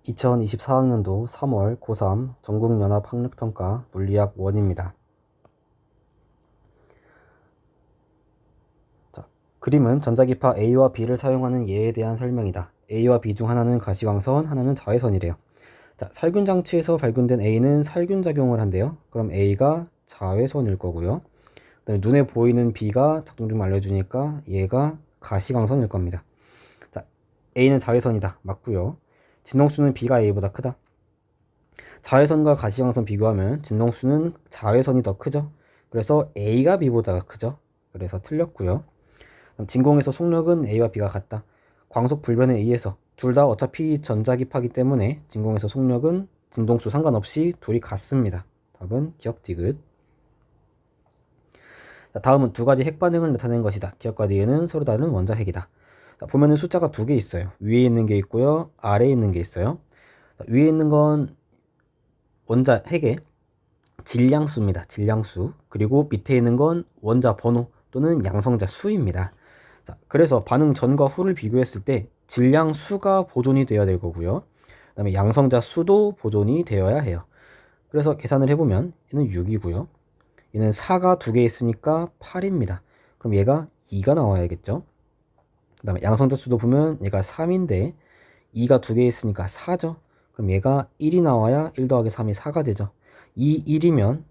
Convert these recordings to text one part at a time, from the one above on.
2024학년도 3월 고3 전국연합학력평가 물리학 1입니다. 그림은 전자기파 A와 B를 사용하는 예에 대한 설명이다. A와 B 중 하나는 가시광선, 하나는 자외선이래요. 살균 장치에서 발견된 A는 살균 작용을 한대요. 그럼 A가 자외선일 거고요. 그다음에 눈에 보이는 B가 작동 중 알려주니까 얘가 가시광선일 겁니다. A는 자외선이다. 맞고요. 진동수는 B가 A보다 크다. 자외선과 가시광선 비교하면 진동수는 자외선이 더 크죠. 그래서 A가 B보다 크죠. 그래서 틀렸고요. 진공에서 속력은 A와 B가 같다. 광속 불변에 의해서 둘 다 어차피 전자기파기 때문에 진공에서 속력은 진동수 상관없이 둘이 같습니다. 답은 기억 디귿. 다음은 두 가지 핵반응을 나타낸 것이다. 기억과 니은은 서로 다른 원자핵이다. 보면은 숫자가 두 개 있어요. 위에 있는 게 있고요, 아래에 있는 게 있어요. 위에 있는 건 원자 핵의 질량수입니다. 질량수. 그리고 밑에 있는 건 원자 번호 또는 양성자 수입니다. 그래서 반응 전과 후를 비교했을 때 질량수가 보존이 되어야 될 거고요. 그 다음에 양성자 수도 보존이 되어야 해요. 그래서 계산을 해보면 얘는 6이고요. 얘는 4가 두 개 있으니까 8입니다. 그럼 얘가 2가 나와야겠죠. 그 다음에 양성자 수도 보면 얘가 3인데 2가 두 개 있으니까 4죠. 그럼 얘가 1이 나와야 1 더하기 3이 4가 되죠. 이 1이면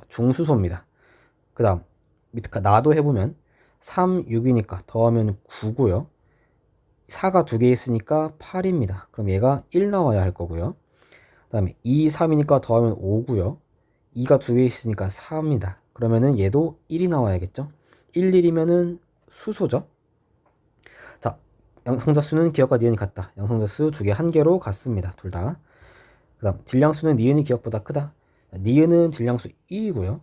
중수소입니다. 그 다음 밑에 나도 해보면 3, 6이니까 더하면 9고요. 4가 두 개 있으니까 8입니다. 그럼 얘가 1 나와야 할 거고요. 그 다음에 2, 3이니까 더하면 5고요. 2가 두 개 있으니까 4입니다. 그러면은 얘도 1이 나와야겠죠. 1, 1이면은 수소죠. 양성자 수는 기억과 니은이 같다. 양성자 수 두 개 한 개로 같습니다. 둘 다. 그 다음 질량수는 니은이 기억보다 크다. 니은은 질량수 1이고요.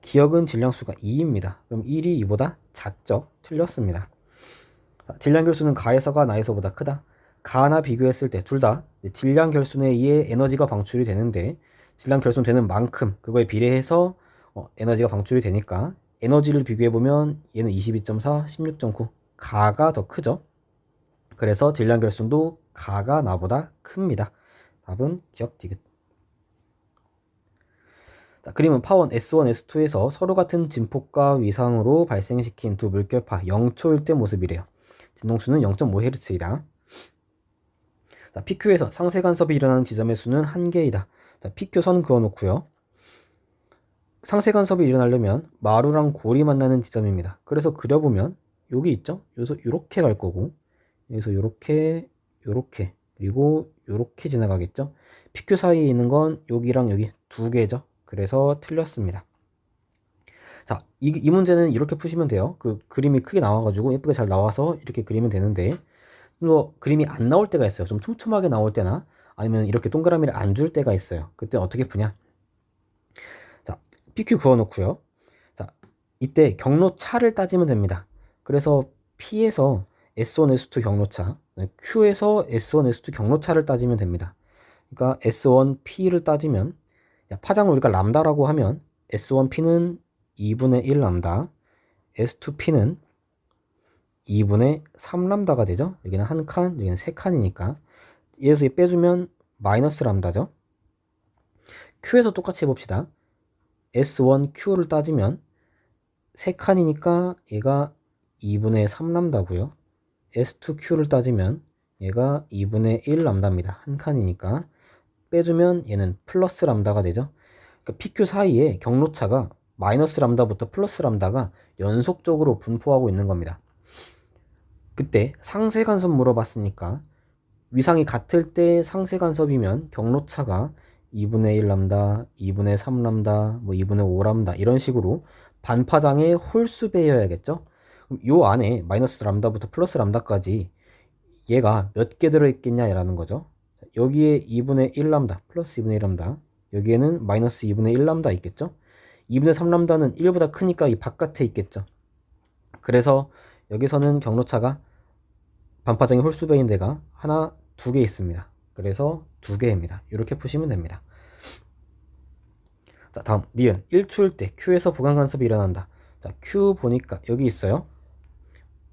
기억은 질량수가 2입니다. 그럼 1이 2보다 작죠? 틀렸습니다. 질량결수는 가에서가 나에서보다 크다. 가나 비교했을 때 둘 다 질량결손에 의해 에너지가 방출이 되는데 질량결손 되는 만큼 그거에 비례해서 에너지가 방출이 되니까 에너지를 비교해보면 얘는 22.4, 16.9 가가 더 크죠. 그래서 질량결손도 가가 나보다 큽니다. 답은 기억 디귿. 그림은 파원 S1, S2에서 서로 같은 진폭과 위상으로 발생시킨 두 물결파 0초일 때 모습이래요. 진동수는 0.5Hz이다. PQ에서 상세 간섭이 일어나는 지점의 수는 1개이다. PQ 선 그어놓고요. 상세 간섭이 일어나려면 마루랑 골이 만나는 지점입니다. 그래서 그려보면 여기 있죠? 여기서 이렇게 갈 거고 여기서 이렇게 그리고 이렇게 지나가겠죠? PQ 사이에 있는 건 여기랑 여기 두 개죠. 그래서 틀렸습니다. 이 문제는 이렇게 푸시면 돼요. 그 그림이 크게 나와가지고 예쁘게 잘 나와서 이렇게 그리면 되는데 또 그림이 안 나올 때가 있어요. 좀 촘촘하게 나올 때나 아니면 이렇게 동그라미를 안 줄 때가 있어요. 그때 어떻게 푸냐? PQ 그어놓고요. 이때 경로차를 따지면 됩니다. 그래서 P에서 S1, S2 경로차, Q에서 S1, S2 경로차를 따지면 됩니다. 그러니까 S1P를 따지면 파장을 우리가 람다라고 하면 S1P는 2분의 1 람다, S2P는 2분의 3 람다가 되죠. 여기는 한 칸, 여기는 세 칸이니까 얘에서 빼주면 마이너스 람다죠. Q에서 똑같이 해봅시다. S1Q를 따지면 세 칸이니까 얘가 2분의 3 람다고요. S2Q를 따지면 얘가 2분의 1 람다입니다. 한 칸이니까 빼주면 얘는 플러스 람다가 되죠. 그러니까 PQ 사이에 경로차가 마이너스 람다부터 플러스 람다가 연속적으로 분포하고 있는 겁니다. 그때 상세간섭 물어봤으니까 위상이 같을 때 상세간섭이면 경로차가 2분의 1 람다, 2분의 3 람다, 뭐 2분의 5 람다 이런 식으로 반파장의 홀수배여야겠죠. 그럼 요 안에 마이너스 람다부터 플러스 람다까지 얘가 몇 개 들어있겠냐라는 거죠. 여기에 2분의 1 람다 플러스 2분의 1 람다, 여기에는 마이너스 2분의 1 람다 있겠죠. 2분의 3 람다는 1보다 크니까 이 바깥에 있겠죠. 그래서 여기서는 경로차가 반파장의 홀수배인 데가 하나, 두 개 있습니다. 그래서 두 개입니다. 이렇게 푸시면 됩니다. 다음 니은 1초일 때 Q에서 부간간섭이 일어난다. Q 보니까 여기 있어요.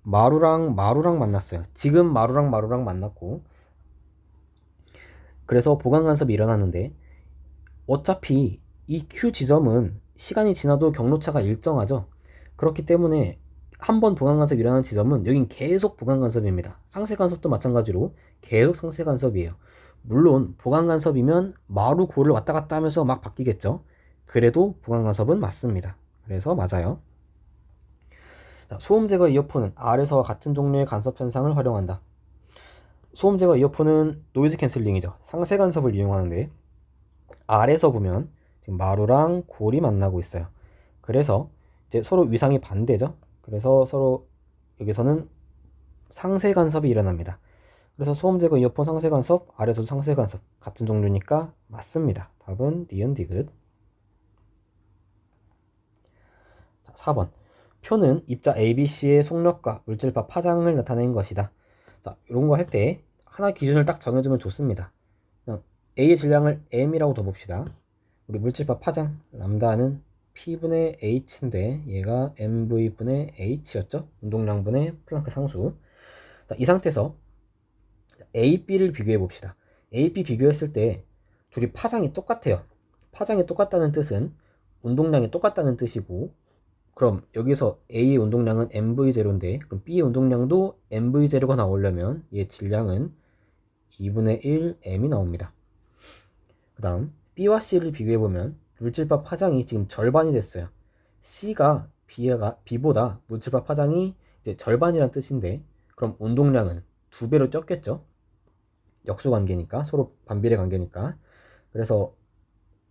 마루랑 만났어요. 지금 마루랑 만났고 그래서 보강 간섭이 일어나는데 어차피 이 Q 지점은 시간이 지나도 경로차가 일정하죠. 그렇기 때문에 한번 보강 간섭이 일어나는 지점은 여긴 계속 보강 간섭입니다. 상쇄 간섭도 마찬가지로 계속 상쇄 간섭이에요. 물론 보강 간섭이면 마루 고를 왔다 갔다 하면서 막 바뀌겠죠. 그래도 보강 간섭은 맞습니다. 그래서 맞아요. 소음 제거 이어폰은 R에서와 같은 종류의 간섭 현상을 활용한다. 소음 제거 이어폰은 노이즈 캔슬링이죠. 상쇄 간섭을 이용하는데 R에서 보면 지금 마루랑 골이 만나고 있어요. 그래서 이제 서로 위상이 반대죠. 그래서 서로 여기서는 상쇄 간섭이 일어납니다. 그래서 소음 제거 이어폰 상쇄 간섭, R에서도 상쇄 간섭 같은 종류니까 맞습니다. 답은 니은 디귿. 자, 4번. 표는 입자 ABC의 속력과 물질파 파장을 나타낸 것이다. 자, 이런 거 할 때 하나 기준을 딱 정해주면 좋습니다. 그냥 A의 질량을 M이라고 둬봅시다. 우리 물질파 파장 람다는 P분의 H인데 얘가 MV분의 H였죠. 운동량분의 플랑크 상수. 자, 이 상태에서 A, B를 비교해 봅시다. A, B 비교했을 때 둘이 파장이 똑같아요. 파장이 똑같다는 뜻은 운동량이 똑같다는 뜻이고, 그럼 여기서 A의 운동량은 MV0인데 그럼 B의 운동량도 MV0가 나오려면 얘 질량은 2분의 1 M이 나옵니다. 그 다음 B와 C를 비교해보면 물질파 파장이 지금 절반이 됐어요. C가 B보다 물질파 파장이 이제 절반이란 뜻인데 그럼 운동량은 2배로 뛰었겠죠. 역수관계니까, 서로 반비례 관계니까. 그래서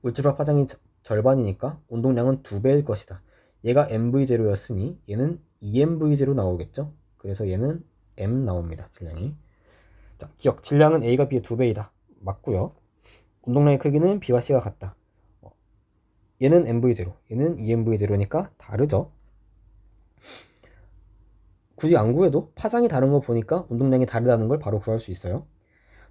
물질파 파장이 절반이니까 운동량은 2배일 것이다. 얘가 MV0였으니 얘는 2MV0 나오겠죠. 그래서 얘는 M 나옵니다. 질량이. 자, 기억. 질량은 A가 B의 2배이다. 맞고요. 운동량의 크기는 B와 C가 같다. 얘는 MV0, 얘는 2MV0니까 다르죠. 굳이 안 구해도 파장이 다른 거 보니까 운동량이 다르다는 걸 바로 구할 수 있어요.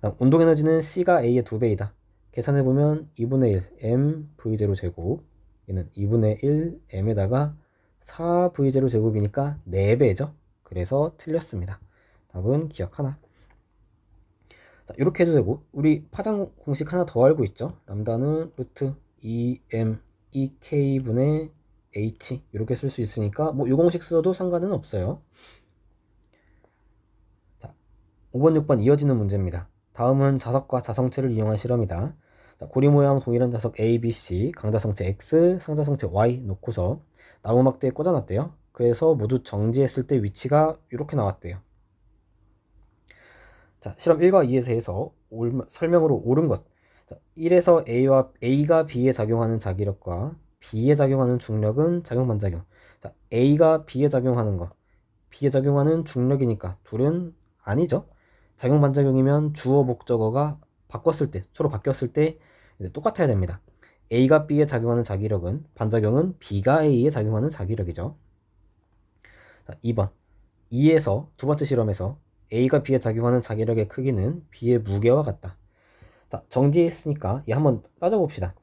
다음, 운동에너지는 C가 A의 2배이다. 계산해보면 2분의 1 MV0 제곱, 얘는 2분의 1 M에다가 4V0 제곱이니까 4배죠. 그래서 틀렸습니다. 답은 기억 하나. 자, 이렇게 해도 되고, 우리 파장 공식 하나 더 알고 있죠. 람다는 루트 2M EK분의 H 이렇게 쓸 수 있으니까 뭐 이 공식 써도 상관은 없어요. 자, 5번 6번 이어지는 문제입니다. 다음은 자석과 자성체를 이용한 실험이다. 자, 고리 모양 동일한 자석 A, B, C, 강자성체 X, 상자성체 Y 놓고서 나무막대에 꽂아놨대요. 그래서 모두 정지했을 때 위치가 이렇게 나왔대요. 자, 실험 1과 2에서 해서 설명으로 옳은 것. 자, 1에서 A가 B에 작용하는 자기력과 B에 작용하는 중력은 작용반작용. 자, A가 B에 작용하는 거, B에 작용하는 중력이니까 둘은 아니죠. 작용반작용이면 주어 목적어가 바꿨을 때, 서로 바뀌었을 때 이제 똑같아야 됩니다. A가 B에 작용하는 자기력은, 반작용은 B가 A에 작용하는 자기력이죠. 자, 2번. 2에서 두 번째 실험에서 A가 B에 작용하는 자기력의 크기는 B의 무게와 같다. 자, 정지했으니까 얘 한번 따져봅시다.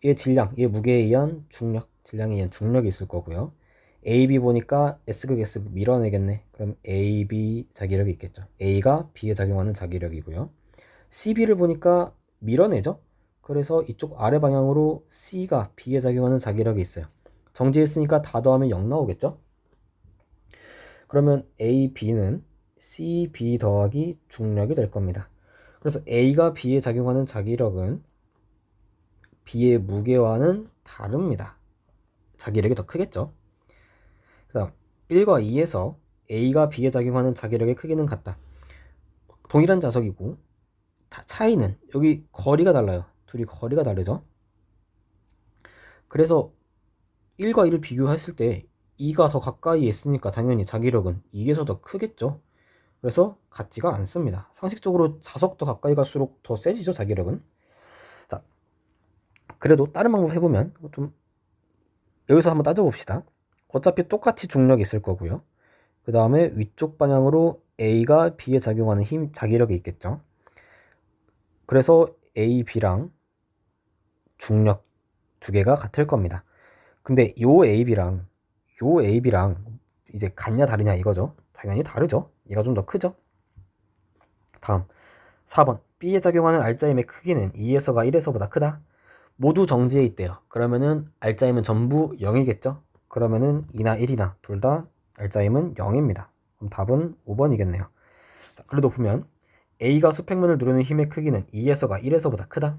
얘 질량, 얘 무게에 의한 중력, 질량에 의한 중력이 있을 거고요. AB 보니까 S극 S극 밀어내겠네. 그럼 AB 자기력이 있겠죠. A가 B에 작용하는 자기력이고요. CB를 보니까 밀어내죠. 그래서 이쪽 아래 방향으로 C가 B에 작용하는 자기력이 있어요. 정지했으니까 다 더하면 0 나오겠죠. 그러면 AB는 CB 더하기 중력이 될 겁니다. 그래서 A가 B에 작용하는 자기력은 B의 무게와는 다릅니다. 자기력이 더 크겠죠. 그 다음 1과 2에서 A가 B에 작용하는 자기력의 크기는 같다. 동일한 자석이고 차이는 여기 거리가 달라요. 둘이 거리가 다르죠. 그래서 1과 2를 비교했을 때 2가 더 가까이 있으니까 당연히 자기력은 2에서 더 크겠죠. 그래서 같지가 않습니다. 상식적으로 자석 더 가까이 갈수록 더 세지죠, 자기력은. 자, 그래도 다른 방법 해보면 좀 여기서 한번 따져봅시다. 어차피 똑같이 중력이 있을 거고요. 그 다음에 위쪽 방향으로 A가 B에 작용하는 힘, 자기력이 있겠죠. 그래서 A, B랑 중력 두 개가 같을 겁니다. 근데 요 AB랑 이제 같냐 다르냐 이거죠. 당연히 다르죠. 얘가 좀 더 크죠. 다음 4번. B에 작용하는 R자임의 크기는 2에서가 1에서보다 크다. 모두 정지해 있대요. 그러면은 R자임은 전부 0이겠죠? 그러면은 2나 1이나 둘 다 R자임은 0입니다. 그럼 답은 5번이겠네요. 자, 그래도 보면 A가 수평면을 누르는 힘의 크기는 2에서가 1에서보다 크다.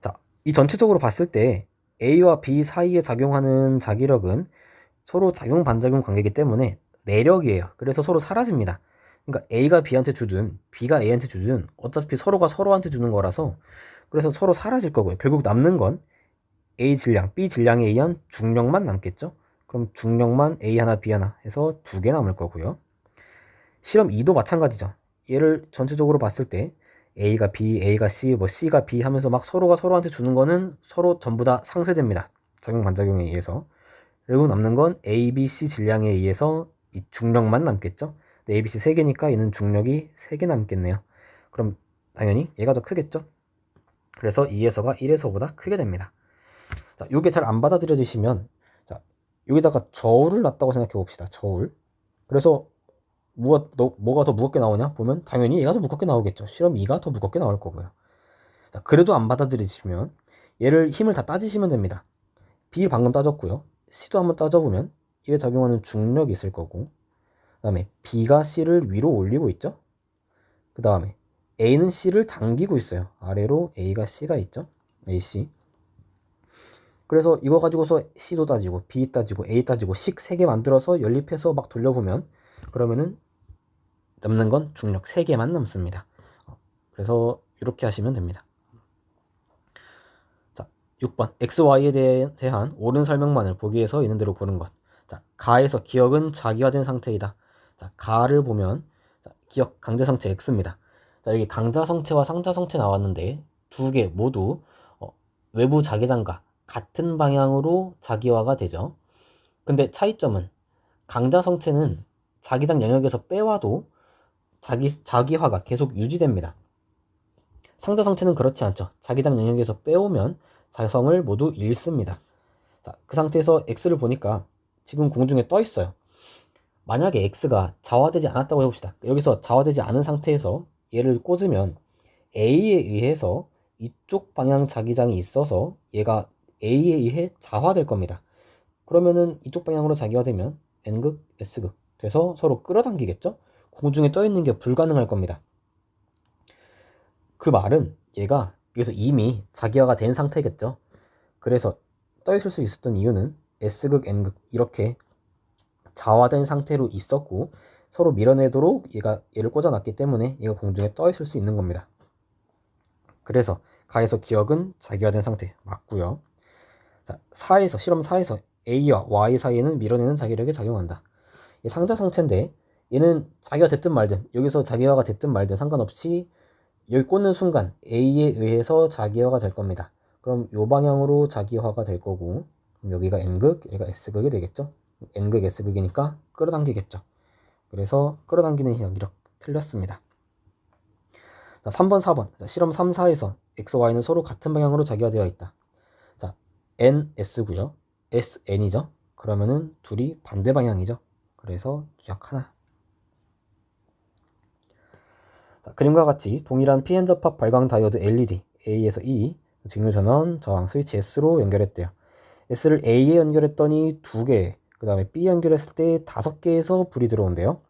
자, 이 전체적으로 봤을 때 A와 B 사이에 작용하는 자기력은 서로 작용 반작용 관계이기 때문에 내력이에요. 그래서 서로 사라집니다. 그러니까 A가 B한테 주든 B가 A한테 주든 어차피 서로가 서로한테 주는 거라서 그래서 서로 사라질 거고요. 결국 남는 건 A 질량, B 질량에 의한 중력만 남겠죠. 그럼 중력만 A 하나 B 하나 해서 2개 남을 거고요. 실험 2도 마찬가지죠. 얘를 전체적으로 봤을 때 A가 B, A가 C, 뭐 C가 B 하면서 막 서로가 서로한테 주는 거는 서로 전부 다 상쇄됩니다. 작용 반작용에 의해서. 그리고 남는 건 A, B, C 질량에 의해서 이 중력만 남겠죠. A, B, C 3개니까 얘는 중력이 3개 남겠네요. 그럼 당연히 얘가 더 크겠죠. 그래서 2에서가 1에서보다 크게 됩니다. 자, 요게 잘 안 받아들여지시면 자, 여기다가 저울을 놨다고 생각해 봅시다. 저울. 그래서 뭐가 더 무겁게 나오냐 보면 당연히 얘가 더 무겁게 나오겠죠. 실험 2가 더 무겁게 나올 거고요. 자, 그래도 안 받아들이시면 얘를 힘을 다 따지시면 됩니다. B 방금 따졌고요. C도 한번 따져보면 이게 작용하는 중력이 있을 거고, 그 다음에 B가 C를 위로 올리고 있죠. 그 다음에 A는 C를 당기고 있어요. 아래로 A가 C가 있죠. AC. 그래서 이거 가지고서 C도 따지고 B 따지고 A 따지고 식 3개 만들어서 연립해서 막 돌려보면 그러면은 남는 건 중력 3개만 남습니다. 그래서 이렇게 하시면 됩니다. 자, 6번 x, y에 대한 옳은 설명만을 보기에서 있는 대로 고른 것. 자, 가에서 기억은 자기화된 상태이다. 자, 가를 보면 자, 기억 강자성체 x입니다. 자, 여기 강자성체와 상자성체 나왔는데 두 개 모두 외부 자기장과 같은 방향으로 자기화가 되죠. 근데 차이점은 강자성체는 자기장 영역에서 빼와도 자기화가 계속 유지됩니다. 상자성체는 그렇지 않죠. 자기장 영역에서 빼오면 자성을 모두 잃습니다. 자, 그 상태에서 x를 보니까 지금 공중에 떠 있어요. 만약에 x가 자화되지 않았다고 해봅시다. 여기서 자화되지 않은 상태에서 얘를 꽂으면 a에 의해서 이쪽 방향 자기장이 있어서 얘가 a에 의해 자화될 겁니다. 그러면은 이쪽 방향으로 자기화되면 n극, s극 돼서 서로 끌어당기겠죠? 공중에 떠 있는 게 불가능할 겁니다. 그 말은 얘가 여기서 이미 자기화가 된 상태겠죠. 그래서 떠 있을 수 있었던 이유는 S극, N극 이렇게 자화된 상태로 있었고 서로 밀어내도록 얘를 꽂아놨기 때문에 얘가 공중에 떠 있을 수 있는 겁니다. 그래서 가에서 기억은 자기화된 상태 맞고요. 자, 실험 4에서 A와 Y 사이에는 밀어내는 자기력에 작용한다. 이 상자성체인데 얘는 자기화 됐든 말든 여기서 자기화가 됐든 말든 상관없이 여기 꽂는 순간 A에 의해서 자기화가 될 겁니다. 그럼 요 방향으로 자기화가 될 거고 여기가 N극, 여기가 S극이 되겠죠. N극, S극이니까 끌어당기겠죠. 그래서 끌어당기는 힘 이렇게 틀렸습니다. 자, 3번, 4번. 자, 실험 3, 4에서 X, Y는 서로 같은 방향으로 자기화되어 있다. 자, N, S고요. S, N이죠. 그러면은 둘이 반대 방향이죠. 그래서 기억 하나. 자, 그림과 같이 동일한 PN 접합 발광 다이오드 LED A에서 E 직류 전원 저항 스위치 S로 연결했대요. S를 A에 연결했더니 2개, 그 다음에 B 연결했을 때 5개에서 불이 들어온대요.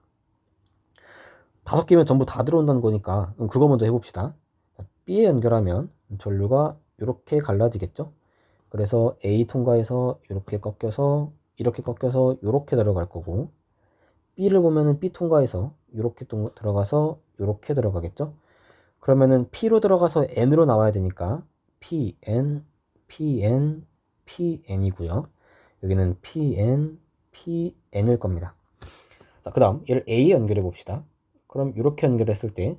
5개면 전부 다 들어온다는 거니까 그거 먼저 해봅시다. 자, B에 연결하면 전류가 이렇게 갈라지겠죠. 그래서 A 통과해서 이렇게 꺾여서 이렇게 꺾여서 이렇게 들어갈 거고, B를 보면은 B 통과해서 이렇게 들어가서 이렇게 들어가겠죠. 그러면은 P로 들어가서 N으로 나와야 되니까 PN, PN, PN이고요. 여기는 PN, PN일 겁니다. 자, 그 다음 얘를 A에 연결해 봅시다. 그럼 이렇게 연결했을 때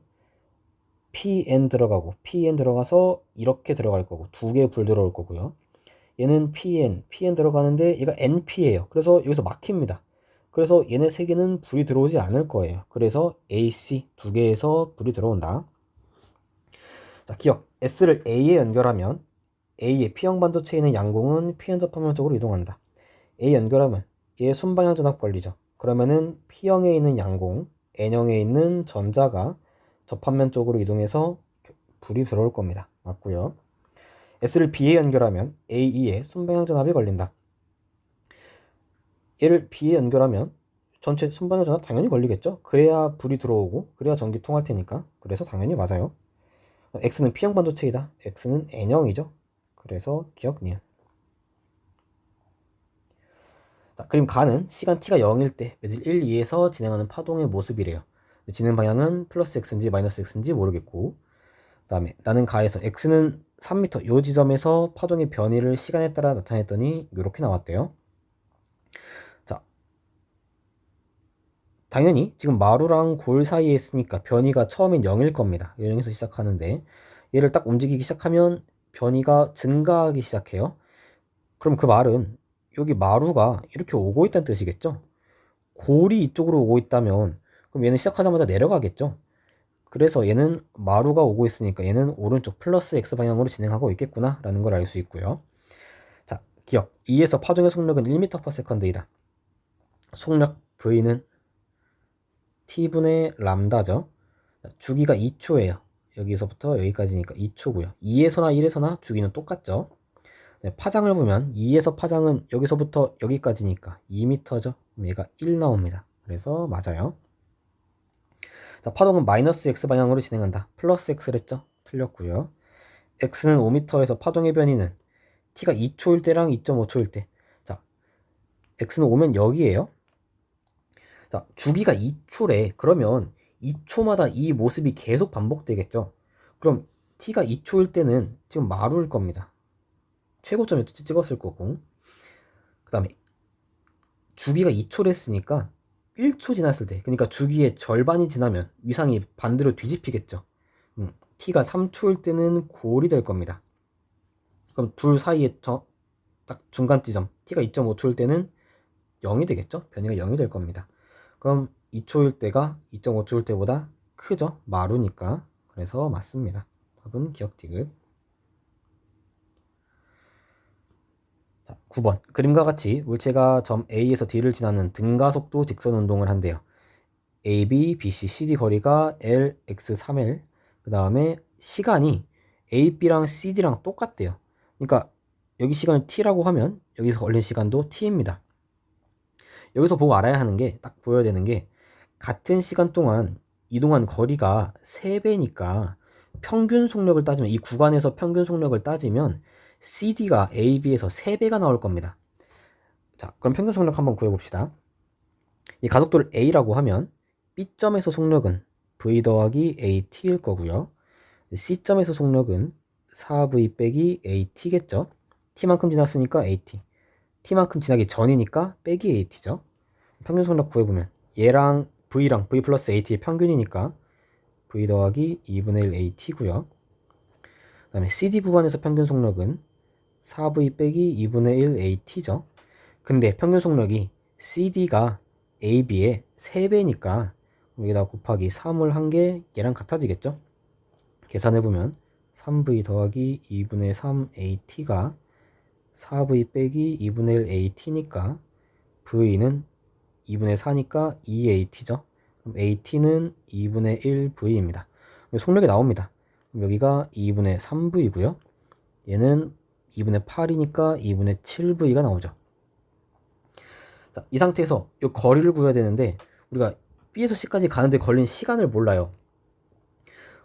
PN 들어가고 PN 들어가서 이렇게 들어갈 거고 2개의 불 들어올 거고요. 얘는 PN 들어가는데 얘가 NP예요. 그래서 여기서 막힙니다. 그래서 얘네 3개는 불이 들어오지 않을 거예요. 그래서 AC 2개에서 불이 들어온다. 자, 기억. S를 A에 연결하면 A의 P형 반도체에 있는 양공은 PN 접합면 쪽으로 이동한다. A 연결하면 얘 순방향 전압 걸리죠. 그러면은 P형에 있는 양공, N형에 있는 전자가 접합면 쪽으로 이동해서 불이 들어올 겁니다. 맞고요. S를 B에 연결하면 AE에 순방향 전압이 걸린다. 얘를 B에 연결하면 전체 순방향 전압 당연히 걸리겠죠. 그래야 불이 들어오고 그래야 전기 통할 테니까. 그래서 당연히 맞아요. X는 P형 반도체이다. X는 N형이죠. 그래서 기억 니은. 자, 그림 가는 시간 t가 0일 때 매질 1, 2에서 진행하는 파동의 모습이래요. 진행 방향은 플러스 x인지 마이너스 x인지 모르겠고, 그 다음에 나는 가에서 x는 3m 요 지점에서 파동의 변이를 시간에 따라 나타냈더니 이렇게 나왔대요. 자, 당연히 지금 마루랑 골 사이에 있으니까 변이가 처음엔 0일 겁니다. 0에서 시작하는데 얘를 딱 움직이기 시작하면 변이가 증가하기 시작해요. 그럼 그 말은 여기 마루가 이렇게 오고 있다는 뜻이겠죠? 골이 이쪽으로 오고 있다면 그럼 얘는 시작하자마자 내려가겠죠? 그래서 얘는 마루가 오고 있으니까 얘는 오른쪽 플러스 x 방향으로 진행하고 있겠구나 라는 걸 알 수 있고요. 자, 기억. 2에서 파동의 속력은 1m/s이다. 속력 V는 t분의 람다죠. 주기가 2초예요. 여기서부터 여기까지니까 2초고요. 2에서나 1에서나 주기는 똑같죠. 네, 파장을 보면 2에서 파장은 여기서부터 여기까지니까 2m죠. 얘가 1 나옵니다. 그래서 맞아요. 자, 파동은 마이너스 x 방향으로 진행한다. 플러스 x랬죠? 틀렸고요. x는 5m에서 파동의 변이는 t가 2초일 때랑 2.5초일 때. 자, x는 오면 여기에요. 자, 주기가 2초래. 그러면 2초마다 이 모습이 계속 반복되겠죠? 그럼 t가 2초일 때는 지금 마루일 겁니다. 최고점에 찍었을 거고, 그 다음에 주기가 2초를 했으니까 1초 지났을 때, 그러니까 주기의 절반이 지나면 위상이 반대로 뒤집히겠죠. t가 3초일 때는 골이 될 겁니다. 그럼 둘 사이에 딱 중간 지점 t가 2.5초일 때는 0이 되겠죠. 변이가 0이 될 겁니다. 그럼 2초일 때가 2.5초일 때보다 크죠. 마루니까. 그래서 맞습니다. 답은 기억 디귿. 자, 9번. 그림과 같이 물체가 점 A에서 D를 지나는 등가속도 직선 운동을 한대요. AB, BC, CD 거리가 L, X, 3L. 그 다음에 시간이 A, B랑 CD랑 똑같대요. 그러니까 여기 시간을 T라고 하면 여기서 걸린 시간도 T입니다. 여기서 보고 알아야 하는 게, 딱 보여야 되는 게, 같은 시간 동안 이동한 거리가 3배니까 평균 속력을 따지면, 이 구간에서 평균 속력을 따지면 CD가 AB에서 3배가 나올 겁니다. 자, 그럼 평균 속력 한번 구해봅시다. 이 가속도를 A라고 하면 B점에서 속력은 V 더하기 AT일 거고요. C점에서 속력은 4V 빼기 AT겠죠. T만큼 지났으니까 AT. T만큼 지나기 전이니까 빼기 AT죠. 평균 속력 구해보면 얘랑 V랑 V 플러스 AT의 평균이니까 V 더하기 2분의 1 AT고요. 그 다음에 CD 구간에서 평균 속력은 4V 빼기 2분의 1 AT죠. 근데 평균 속력이 CD가 AB의 3배니까 여기다 곱하기 3을 한 게 얘랑 같아지겠죠. 계산해보면 3V 더하기 2분의 3 AT가 4V 빼기 2분의 1 AT니까 V는 2분의 4니까 2AT죠. 그럼 AT는 2분의 1V입니다. 속력이 나옵니다. 그럼 여기가 2분의 3V고요. 얘는 2분의 8이니까 2분의 7V가 나오죠. 자, 이 상태에서 이 거리를 구해야 되는데 우리가 B에서 C까지 가는데 걸린 시간을 몰라요.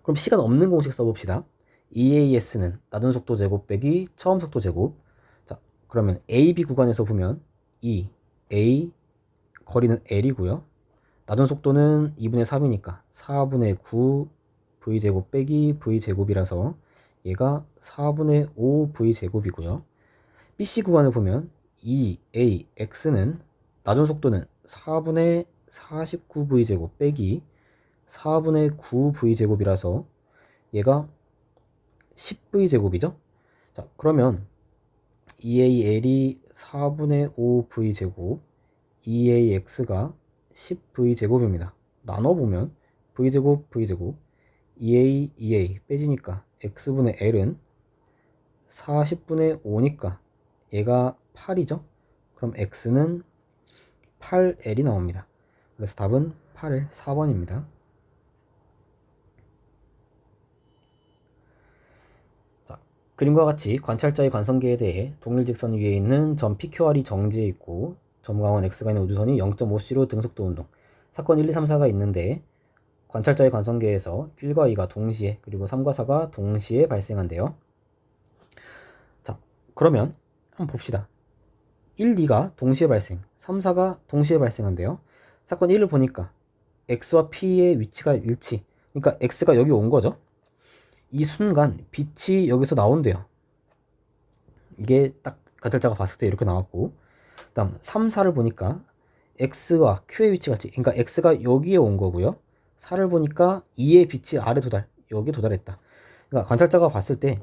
그럼 시간 없는 공식 써봅시다. EAS는 나둔 속도 제곱 빼기 처음 속도 제곱. 자, 그러면 AB 구간에서 보면 E, A, 거리는 L이고요. 나둔 속도는 2분의 3이니까 4분의 9 V제곱 빼기 V제곱이라서 얘가 4분의 5 V제곱이고요. BC 구간을 보면 EAX는 나둔 속도는 4분의 49V제곱 빼기 4분의 9V제곱이라서 얘가 10V제곱이죠. 자, 그러면 EAL이 4분의 5V제곱, EAX가 10V제곱입니다. 나눠보면 V제곱, V제곱, EA 빼지니까 X분의 L은 40분의 5니까 얘가 8이죠. 그럼 X는 8L이 나옵니다. 그래서 답은 8L 4번입니다. 그림과 같이 관찰자의 관성계에 대해 동일 직선 위에 있는 점 PQR이 정지해 있고 점광원 X가 있는 우주선이 0.5C로 등속도 운동. 사건 1, 2, 3, 4가 있는데 관찰자의 관성계에서 1과 2가 동시에 그리고 3과 4가 동시에 발생한대요. 자, 그러면 한번 봅시다. 1, 2가 동시에 발생, 3, 4가 동시에 발생한대요. 사건 1을 보니까 X와 P의 위치가 일치. 그러니까 X가 여기 온 거죠. 이 순간 빛이 여기서 나온대요. 이게 딱 관찰자가 봤을 때 이렇게 나왔고, 그 다음 3, 4를 보니까 X와 Q의 위치가 같이, 그러니까 X가 여기에 온 거고요. 4를 보니까 2의 빛이 아래 여기에 도달했다. 그러니까 관찰자가 봤을 때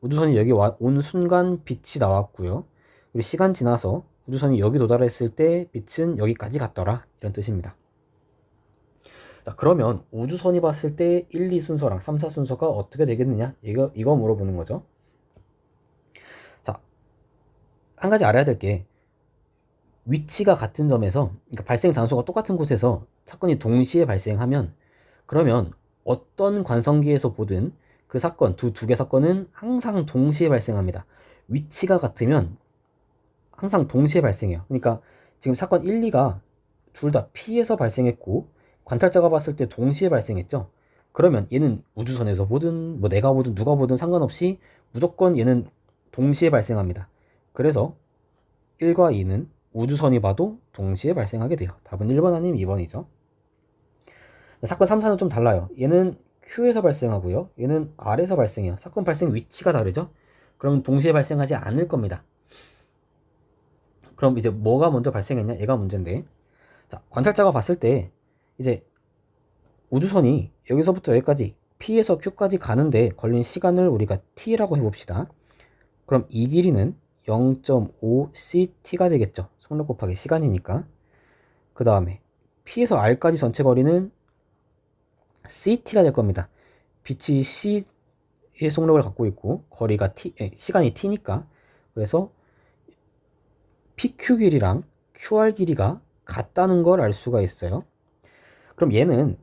우주선이 여기 온 순간 빛이 나왔고요. 그리고 시간 지나서 우주선이 여기 도달했을 때 빛은 여기까지 갔더라. 이런 뜻입니다. 자, 그러면 우주선이 봤을 때 1, 2 순서랑 3, 4 순서가 어떻게 되겠느냐? 이거 물어보는 거죠. 자, 한 가지 알아야 될 게 위치가 같은 점에서, 그러니까 발생 장소가 똑같은 곳에서 사건이 동시에 발생하면, 그러면 어떤 관성기에서 보든 그 사건, 두 개 사건은 항상 동시에 발생합니다. 위치가 같으면 항상 동시에 발생해요. 그러니까 지금 사건 1, 2가 둘 다 P에서 발생했고 관찰자가 봤을 때 동시에 발생했죠. 그러면 얘는 우주선에서 보든 뭐 내가 보든 누가 보든 상관없이 무조건 얘는 동시에 발생합니다. 그래서 1과 2는 우주선이 봐도 동시에 발생하게 돼요. 답은 1번 아니면 2번이죠. 사건 3, 4는 좀 달라요. 얘는 Q에서 발생하고요. 얘는 R에서 발생해요. 사건 발생 위치가 다르죠. 그럼 동시에 발생하지 않을 겁니다. 그럼 이제 뭐가 먼저 발생했냐? 얘가 문제인데, 자, 관찰자가 봤을 때 이제 우주선이 여기서부터 여기까지 P에서 Q까지 가는데 걸린 시간을 우리가 T라고 해봅시다. 그럼 이 길이는 0.5CT가 되겠죠. 속력 곱하기 시간이니까. 그 다음에 P에서 R까지 전체 거리는 CT가 될 겁니다. 빛이 C의 속력을 갖고 있고 거리가 시간이 T니까. 그래서 PQ 길이랑 QR 길이가 같다는 걸 알 수가 있어요. 그럼 얘는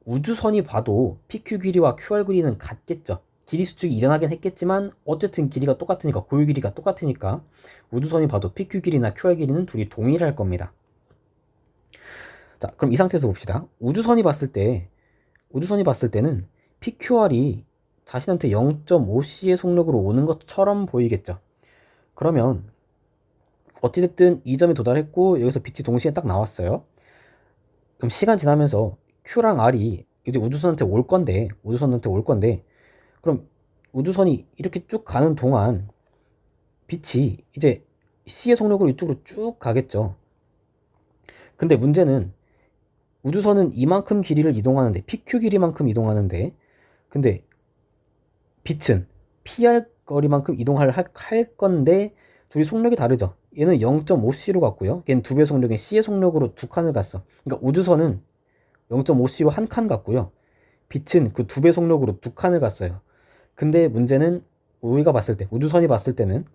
우주선이 봐도 PQ 길이와 QR 길이는 같겠죠. 길이 수축이 일어나긴 했겠지만 어쨌든 길이가 똑같으니까, 고유 길이가 똑같으니까 우주선이 봐도 PQ 길이나 QR 길이는 둘이 동일할 겁니다. 자, 그럼 이 상태에서 봅시다. 우주선이 봤을 때는 PQR이 자신한테 0.5C의 속력으로 오는 것처럼 보이겠죠. 그러면 어찌됐든 이 점에 도달했고 여기서 빛이 동시에 딱 나왔어요. 그럼 시간 지나면서 Q랑 R이 이제 우주선한테 올 건데 그럼 우주선이 이렇게 쭉 가는 동안 빛이 이제 C의 속력으로 이쪽으로 쭉 가겠죠. 근데 문제는 우주선은 이만큼 길이를 이동하는데, PQ 길이만큼 이동하는데, 근데 빛은 PR 거리만큼 이동할 건데 둘이 속력이 다르죠. 얘는 0.5C로 갔고요. 얘는 2배 속력인 C의 속력으로 2칸을 갔어. 그러니까 우주선은 0.5C로 한 칸 갔고요. 빛은 그 2배 속력으로 2칸을 갔어요. 근데 문제는 우리가 봤을 때, 우주선이 봤을 때는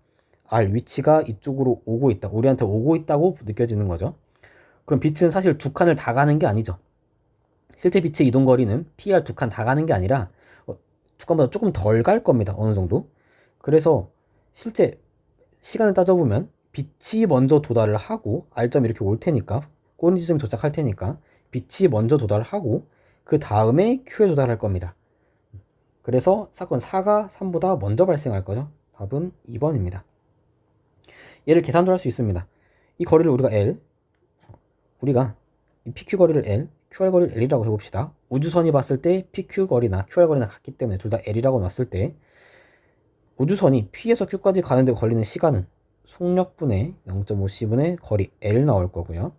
R 위치가 이쪽으로 오고 있다, 우리한테 오고 있다고 느껴지는 거죠. 그럼 빛은 사실 2칸을 다 가는 게 아니죠. 실제 빛의 이동 거리는 PR 2칸 다 가는 게 아니라 2칸보다 조금 덜 갈 겁니다. 어느 정도. 그래서 실제 시간을 따져보면 빛이 먼저 도달을 하고 R점이 이렇게 올 테니까, 꼬리 지점에 도착할 테니까 빛이 먼저 도달을 하고 그 다음에 Q에 도달할 겁니다. 그래서 사건 4가 3보다 먼저 발생할 거죠. 답은 2번입니다. 얘를 계산도 할 수 있습니다. 이 거리를 우리가 이 PQ 거리를 L, QR 거리를 L이라고 해봅시다. 우주선이 봤을 때 PQ 거리나 QR 거리나 같기 때문에 둘 다 L이라고 놨을 때 우주선이 P에서 Q까지 가는데 걸리는 시간은 속력분의 0.5C분의 거리 L 나올 거고요.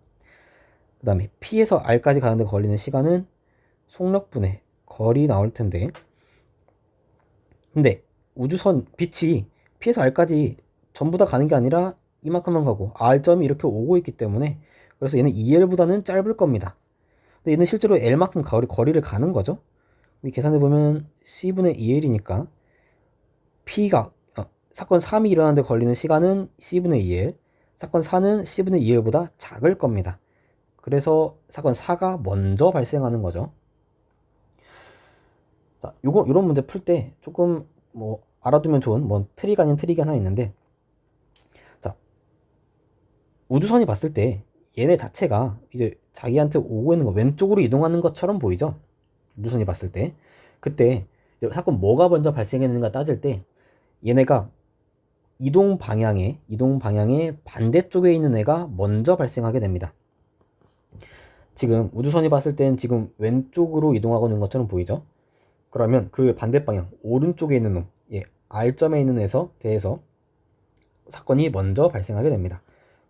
그 다음에 P에서 R까지 가는데 걸리는 시간은 속력분의 거리 나올 텐데, 근데 우주선 빛이 P에서 R까지 전부 다 가는 게 아니라 이만큼만 가고 R점이 이렇게 오고 있기 때문에, 그래서 얘는 2L보다는 짧을 겁니다. 근데 얘는 실제로 L만큼 거리를 가는 거죠. 계산해보면 C분의 2L이니까 P가 사건 3이 일어나는데 걸리는 시간은 C분의 2L, 사건 4는 C분의 2L보다 작을 겁니다. 그래서 사건 4가 먼저 발생하는 거죠. 자, 요런 문제 풀 때 조금 알아두면 좋은 뭐 트릭 아닌 트릭이 하나 있는데, 자, 우주선이 봤을 때 얘네 자체가 이제 자기한테 오고 있는 거 왼쪽으로 이동하는 것처럼 보이죠? 우주선이 봤을 때. 그때 이제 사건 뭐가 먼저 발생했는가 따질 때 얘네가 이동 방향의 반대쪽에 있는 애가 먼저 발생하게 됩니다. 지금 우주선이 봤을 땐 지금 왼쪽으로 이동하고 있는 것처럼 보이죠? 그러면 그 반대 방향 오른쪽에 있는 놈, R점에 있는 애에서 대해서 사건이 먼저 발생하게 됩니다.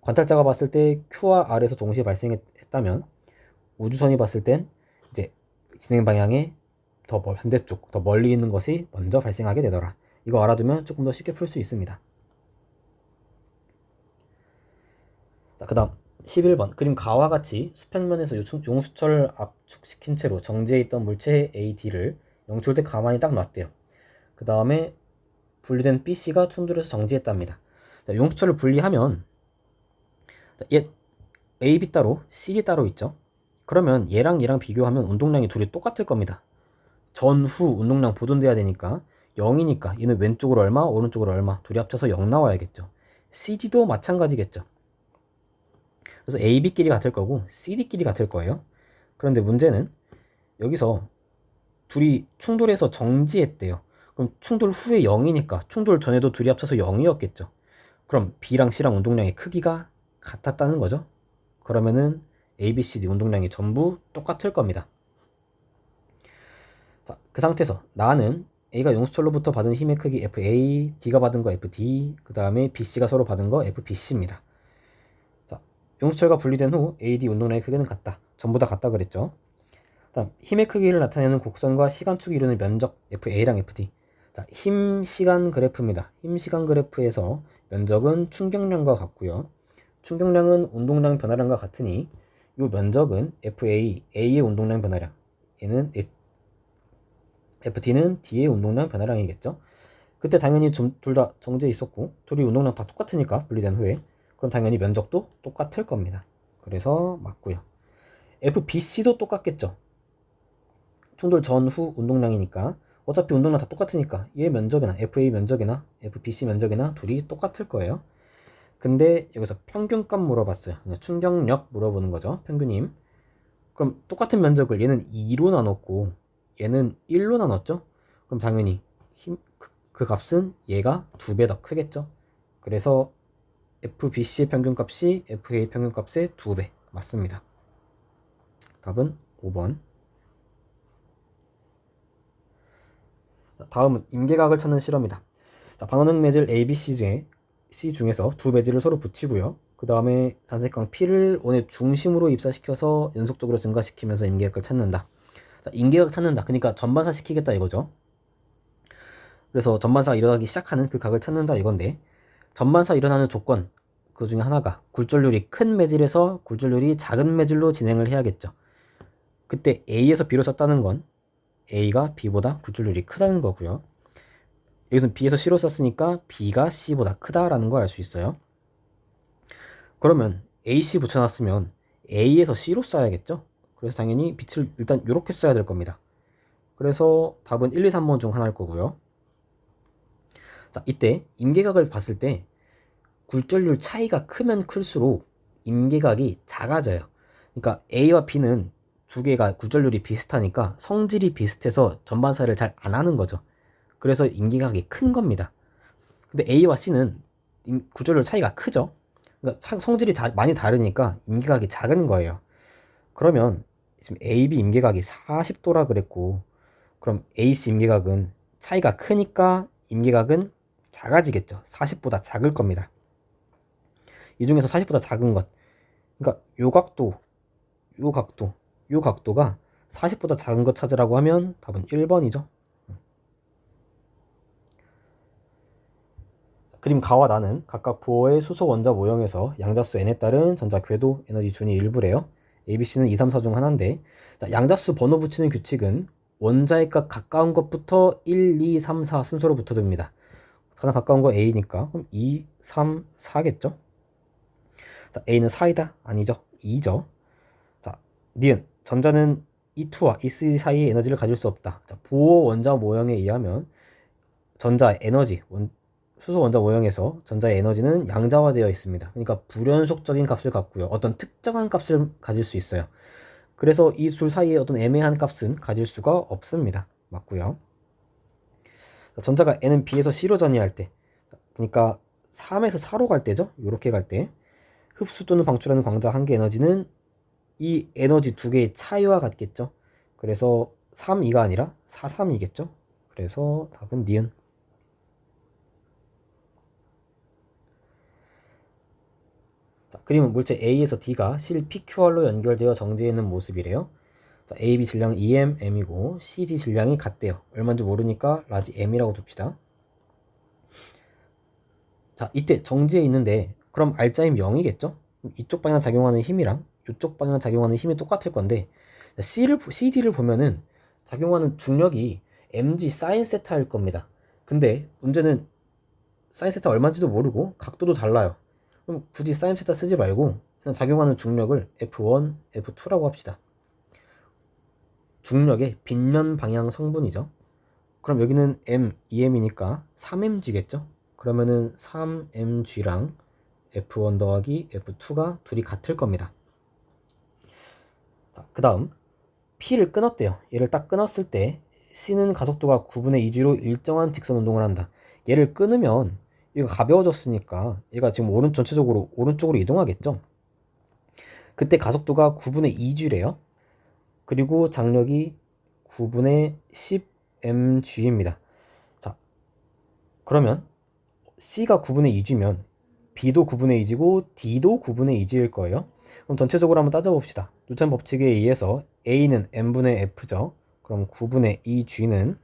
관찰자가 봤을 때 Q와 R에서 동시에 발생했다면 우주선이 봤을 땐 이제 진행 방향에 더 반대쪽, 더 멀리 있는 것이 먼저 발생하게 되더라. 이거 알아두면 조금 더 쉽게 풀 수 있습니다. 자, 그 다음 11번 그림 가와 같이 수평면에서 용수철을 압축시킨 채로 정지해 있던 물체 AD를 영출대 가만히 딱 놨대요. 그 다음에 분리된 BC가 충돌해서 정지했답니다. 자, 용수철을 분리하면 얘 AB 따로 CD 따로 있죠. 그러면 얘랑 비교하면 운동량이 둘이 똑같을 겁니다. 전후 운동량 보존돼야 되니까 0이니까 얘는 왼쪽으로 얼마 오른쪽으로 얼마 둘이 합쳐서 0 나와야겠죠. CD도 마찬가지겠죠. 그래서 AB끼리 같을 거고 CD끼리 같을 거예요. 그런데 문제는 여기서 둘이 충돌해서 정지했대요. 그럼 충돌 후에 0이니까 충돌 전에도 둘이 합쳐서 0이었겠죠. 그럼 B랑 C랑 운동량의 크기가 같았다는 거죠. 그러면은 A, B, C, D 운동량이 전부 똑같을 겁니다. 자, 그 상태에서 나는 A가 용수철로부터 받은 힘의 크기 FA, D가 받은 거 FD, 그 다음에 BC가 서로 받은 거 FBC입니다. 자, 용수철과 분리된 후 AD 운동량의 크기는 같다. 전부 다 같다 그랬죠. 다음 힘의 크기를 나타내는 곡선과 시간축이 이루는 면적 FA랑 FD. 자, 힘 시간 그래프입니다. 힘 시간 그래프에서 면적은 충격량과 같고요. 충격량은 운동량 변화량과 같으니 이 면적은 FA, A의 운동량 변화량, 얘는 FT는 D의 운동량 변화량이겠죠. 그때 당연히 둘 다 정지해 있었고 둘이 운동량 다 똑같으니까 분리된 후에 그럼 당연히 면적도 똑같을 겁니다. 그래서 맞고요. FBC도 똑같겠죠. 충돌 전후 운동량이니까 어차피 운동량 다 똑같으니까 얘 면적이나 FA 면적이나 FBC 면적이나 둘이 똑같을 거예요. 근데 여기서 평균값 물어봤어요. 충격력 물어보는 거죠. 평균임. 그럼 똑같은 면적을 얘는 2로 나눴고 얘는 1로 나눴죠. 그럼 당연히 그 값은 얘가 2배 더 크겠죠. 그래서 FBC의 평균값이 FA 평균값의 2배 맞습니다. 답은 5번. 다음은 임계각을 찾는 실험이다. 자, 반원형 매질 ABC 중에서 두 매질을 서로 붙이고요. 그 다음에 단색광 P를 원의 중심으로 입사시켜서 연속적으로 증가시키면서 임계각을 찾는다. 자, 임계각 찾는다. 그러니까 전반사 시키겠다 이거죠. 그래서 전반사가 일어나기 시작하는 그 각을 찾는다 이건데 전반사 일어나는 조건 그 중에 하나가 굴절률이 큰 매질에서 굴절률이 작은 매질로 진행을 해야겠죠. 그때 A에서 B로 썼다는 건 A가 B보다 굴절률이 크다는 거고요. 여기서 B에서 C로 썼으니까 B가 C보다 크다라는 걸 알 수 있어요. 그러면 AC 붙여놨으면 A에서 C로 써야겠죠. 그래서 당연히 빛을 일단 이렇게 써야 될 겁니다. 그래서 답은 1, 2, 3번 중 하나일 거고요. 자, 이때 임계각을 봤을 때 굴절률 차이가 크면 클수록 임계각이 작아져요. 그러니까 A와 B는 두 개가 굴절률이 비슷하니까 성질이 비슷해서 전반사를 잘 안 하는 거죠. 그래서 임계각이 큰 겁니다. 근데 A와 C는 굴절률 차이가 크죠. 그러니까 성질이 많이 다르니까 임계각이 작은 거예요. 그러면 지금 AB 임계각이 40도라 그랬고 그럼 AC 임계각은 차이가 크니까 임계각은 작아지겠죠. 40보다 작을 겁니다. 이 중에서 40보다 작은 것, 그러니까 요 각도가 40보다 작은 것 찾으라고 하면 답은 1번이죠. 그림 가와 나는 각각 보어의 수소 원자 모형에서 양자수 n에 따른 전자 궤도 에너지 준위 일부래요. ABC는 2, 3, 4 중 하나인데 자, 양자수 번호 붙이는 규칙은 원자의 값 가까운 것부터 1, 2, 3, 4 순서로 붙어둡니다. 가장 가까운 거 A니까 그럼 2, 3, 4겠죠? 자, A는 4이다? 아니죠. 2죠. 자, 니은 전자는 E2와 E3 사이의 에너지를 가질 수 없다. 자, 보어 원자 모형에 의하면 전자 에너지, 수소 원자 오형에서 전자의 에너지는 양자화되어 있습니다. 그러니까 불연속적인 값을 갖고요. 어떤 특정한 값을 가질 수 있어요. 그래서 이 둘 사이에 어떤 애매한 값은 가질 수가 없습니다. 맞고요. 전자가 N은 B에서 C로 전이할 때, 그러니까 3에서 4로 갈 때죠. 이렇게 갈 때 흡수 또는 방출하는 광자 한 개 에너지는 이 에너지 두 개의 차이와 같겠죠. 그래서 3, 2가 아니라 4, 3이겠죠. 그래서 답은 니은. 자, 그림은 물체 A에서 D가 실 PQR로 연결되어 정지해 있는 모습이래요. 자, AB 질량 EM, M이고 CD 질량이 같대요. 얼마인지 모르니까 라지 M이라고 둡시다. 자, 이때 정지해 있는데 그럼 R자임 0이겠죠? 이쪽 방향 작용하는 힘이랑 이쪽 방향 작용하는 힘이 똑같을 건데 CD를 보면은 작용하는 중력이 mg 사인 세타일 겁니다. 근데 문제는 사인 세타 얼마인지도 모르고 각도도 달라요. 그럼 굳이 사인 세타 쓰지 말고 그냥 작용하는 중력을 F1, F2라고 합시다. 중력의 빗면 방향 성분이죠. 그럼 여기는 M, 2M이니까 3mg겠죠? 그러면은 3mg랑 F1 더하기 F2가 둘이 같을 겁니다. 자, 그 다음 P를 끊었대요. 얘를 딱 끊었을 때 C는 가속도가 9분의 2g로 일정한 직선 운동을 한다. 얘를 끊으면 얘가 가벼워졌으니까 얘가 지금 전체적으로 오른쪽으로 이동하겠죠. 그때 가속도가 9분의 2g래요. 그리고 장력이 9분의 10mg입니다. 자, 그러면 C가 9분의 2g면 B도 9분의 2g고 D도 9분의 2g일 거예요. 그럼 전체적으로 한번 따져봅시다. 뉴턴 법칙에 의해서 A는 M분의 F죠. 그럼 9분의 2g는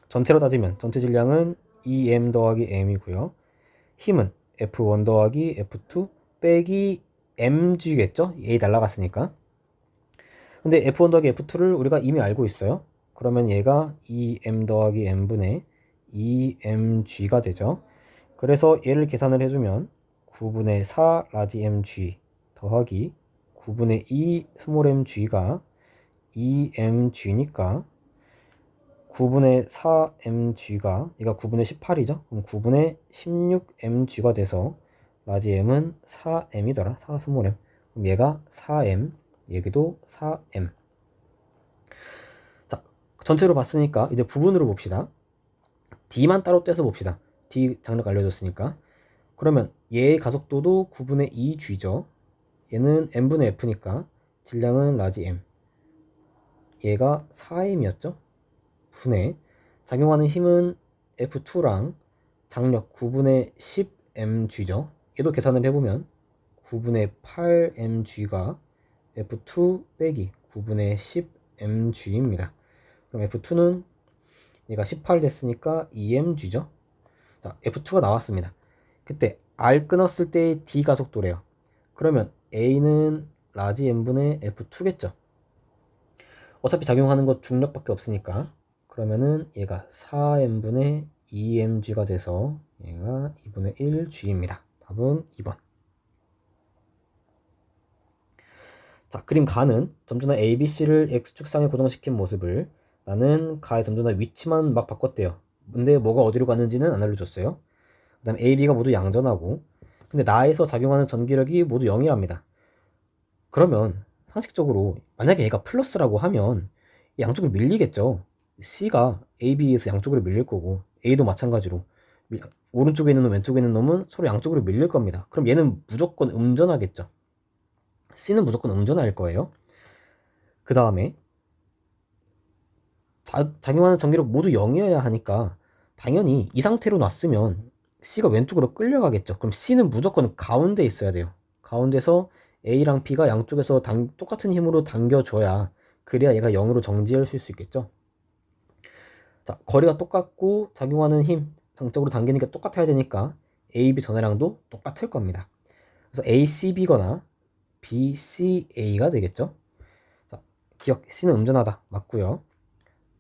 전체로 따지면 전체 질량은 2M 더하기 M이고요. 힘은 F1 더하기 F2 빼기 mg겠죠? A 날라갔으니까. 근데 F1 더하기 F2를 우리가 이미 알고 있어요. 그러면 얘가 2M 더하기 M분의 2mg가 되죠. 그래서 얘를 계산을 해주면 9분의 4 라지 mg 더하기 9분의 2 스몰 mg가 2mg니까 9분의 4mg가 얘가 9분의 18이죠. 그럼 9분의 16mg가 돼서 라지 m은 4m이더라. 4 스몰 m. 그럼 얘가 4m, 여기도 4m. 자, 전체로 봤으니까 이제 부분으로 봅시다. D만 따로 떼서 봅시다. D 장력 알려줬으니까. 그러면 얘의 가속도도 9분의 2g죠. 얘는 m분의 f니까 질량은 라지 m. 얘가 4m이었죠. 분의 작용하는 힘은 F2랑 장력 9분의 10mg죠. 얘도 계산을 해보면 9분의 8mg가 F2 빼기 9분의 10mg입니다. 그럼 F2는 얘가 18 됐으니까 2mg죠. 자, F2가 나왔습니다. 그때 R 끊었을 때의 D 가속도래요. 그러면 A는 라지 m분의 F2겠죠. 어차피 작용하는 것 중력밖에 없으니까. 그러면은 얘가 4m분의 2mg가 돼서 얘가 2분의 1g입니다. 답은 2번. 자, 그림 가는 점전화 ABC를 X축상에 고정시킨 모습을 나는 가의 점전화 위치만 막 바꿨대요. 근데 뭐가 어디로 갔는지는 안 알려줬어요. 그 다음 AB가 모두 양전하고 근데 나에서 작용하는 전기력이 모두 0이랍니다. 그러면 상식적으로 만약에 얘가 플러스라고 하면 양쪽으로 밀리겠죠. C가 AB에서 양쪽으로 밀릴 거고 A도 마찬가지로 오른쪽에 있는 놈 왼쪽에 있는 놈은 서로 양쪽으로 밀릴 겁니다. 그럼 얘는 무조건 음전하겠죠. C는 무조건 음전할 거예요. 그 다음에 작용하는 전기력 모두 0이어야 하니까 당연히 이 상태로 놨으면 C가 왼쪽으로 끌려가겠죠. 그럼 C는 무조건 가운데 있어야 돼요. 가운데서 A랑 B가 양쪽에서 똑같은 힘으로 당겨줘야 그래야 얘가 0으로 정지할 수 있겠죠. 자, 거리가 똑같고 작용하는 힘 정적으로 당기니까 똑같아야 되니까 AB 전화량도 똑같을 겁니다. 그래서 ACB거나 BCA가 되겠죠. 자, 기억 C는 음전하다 맞고요.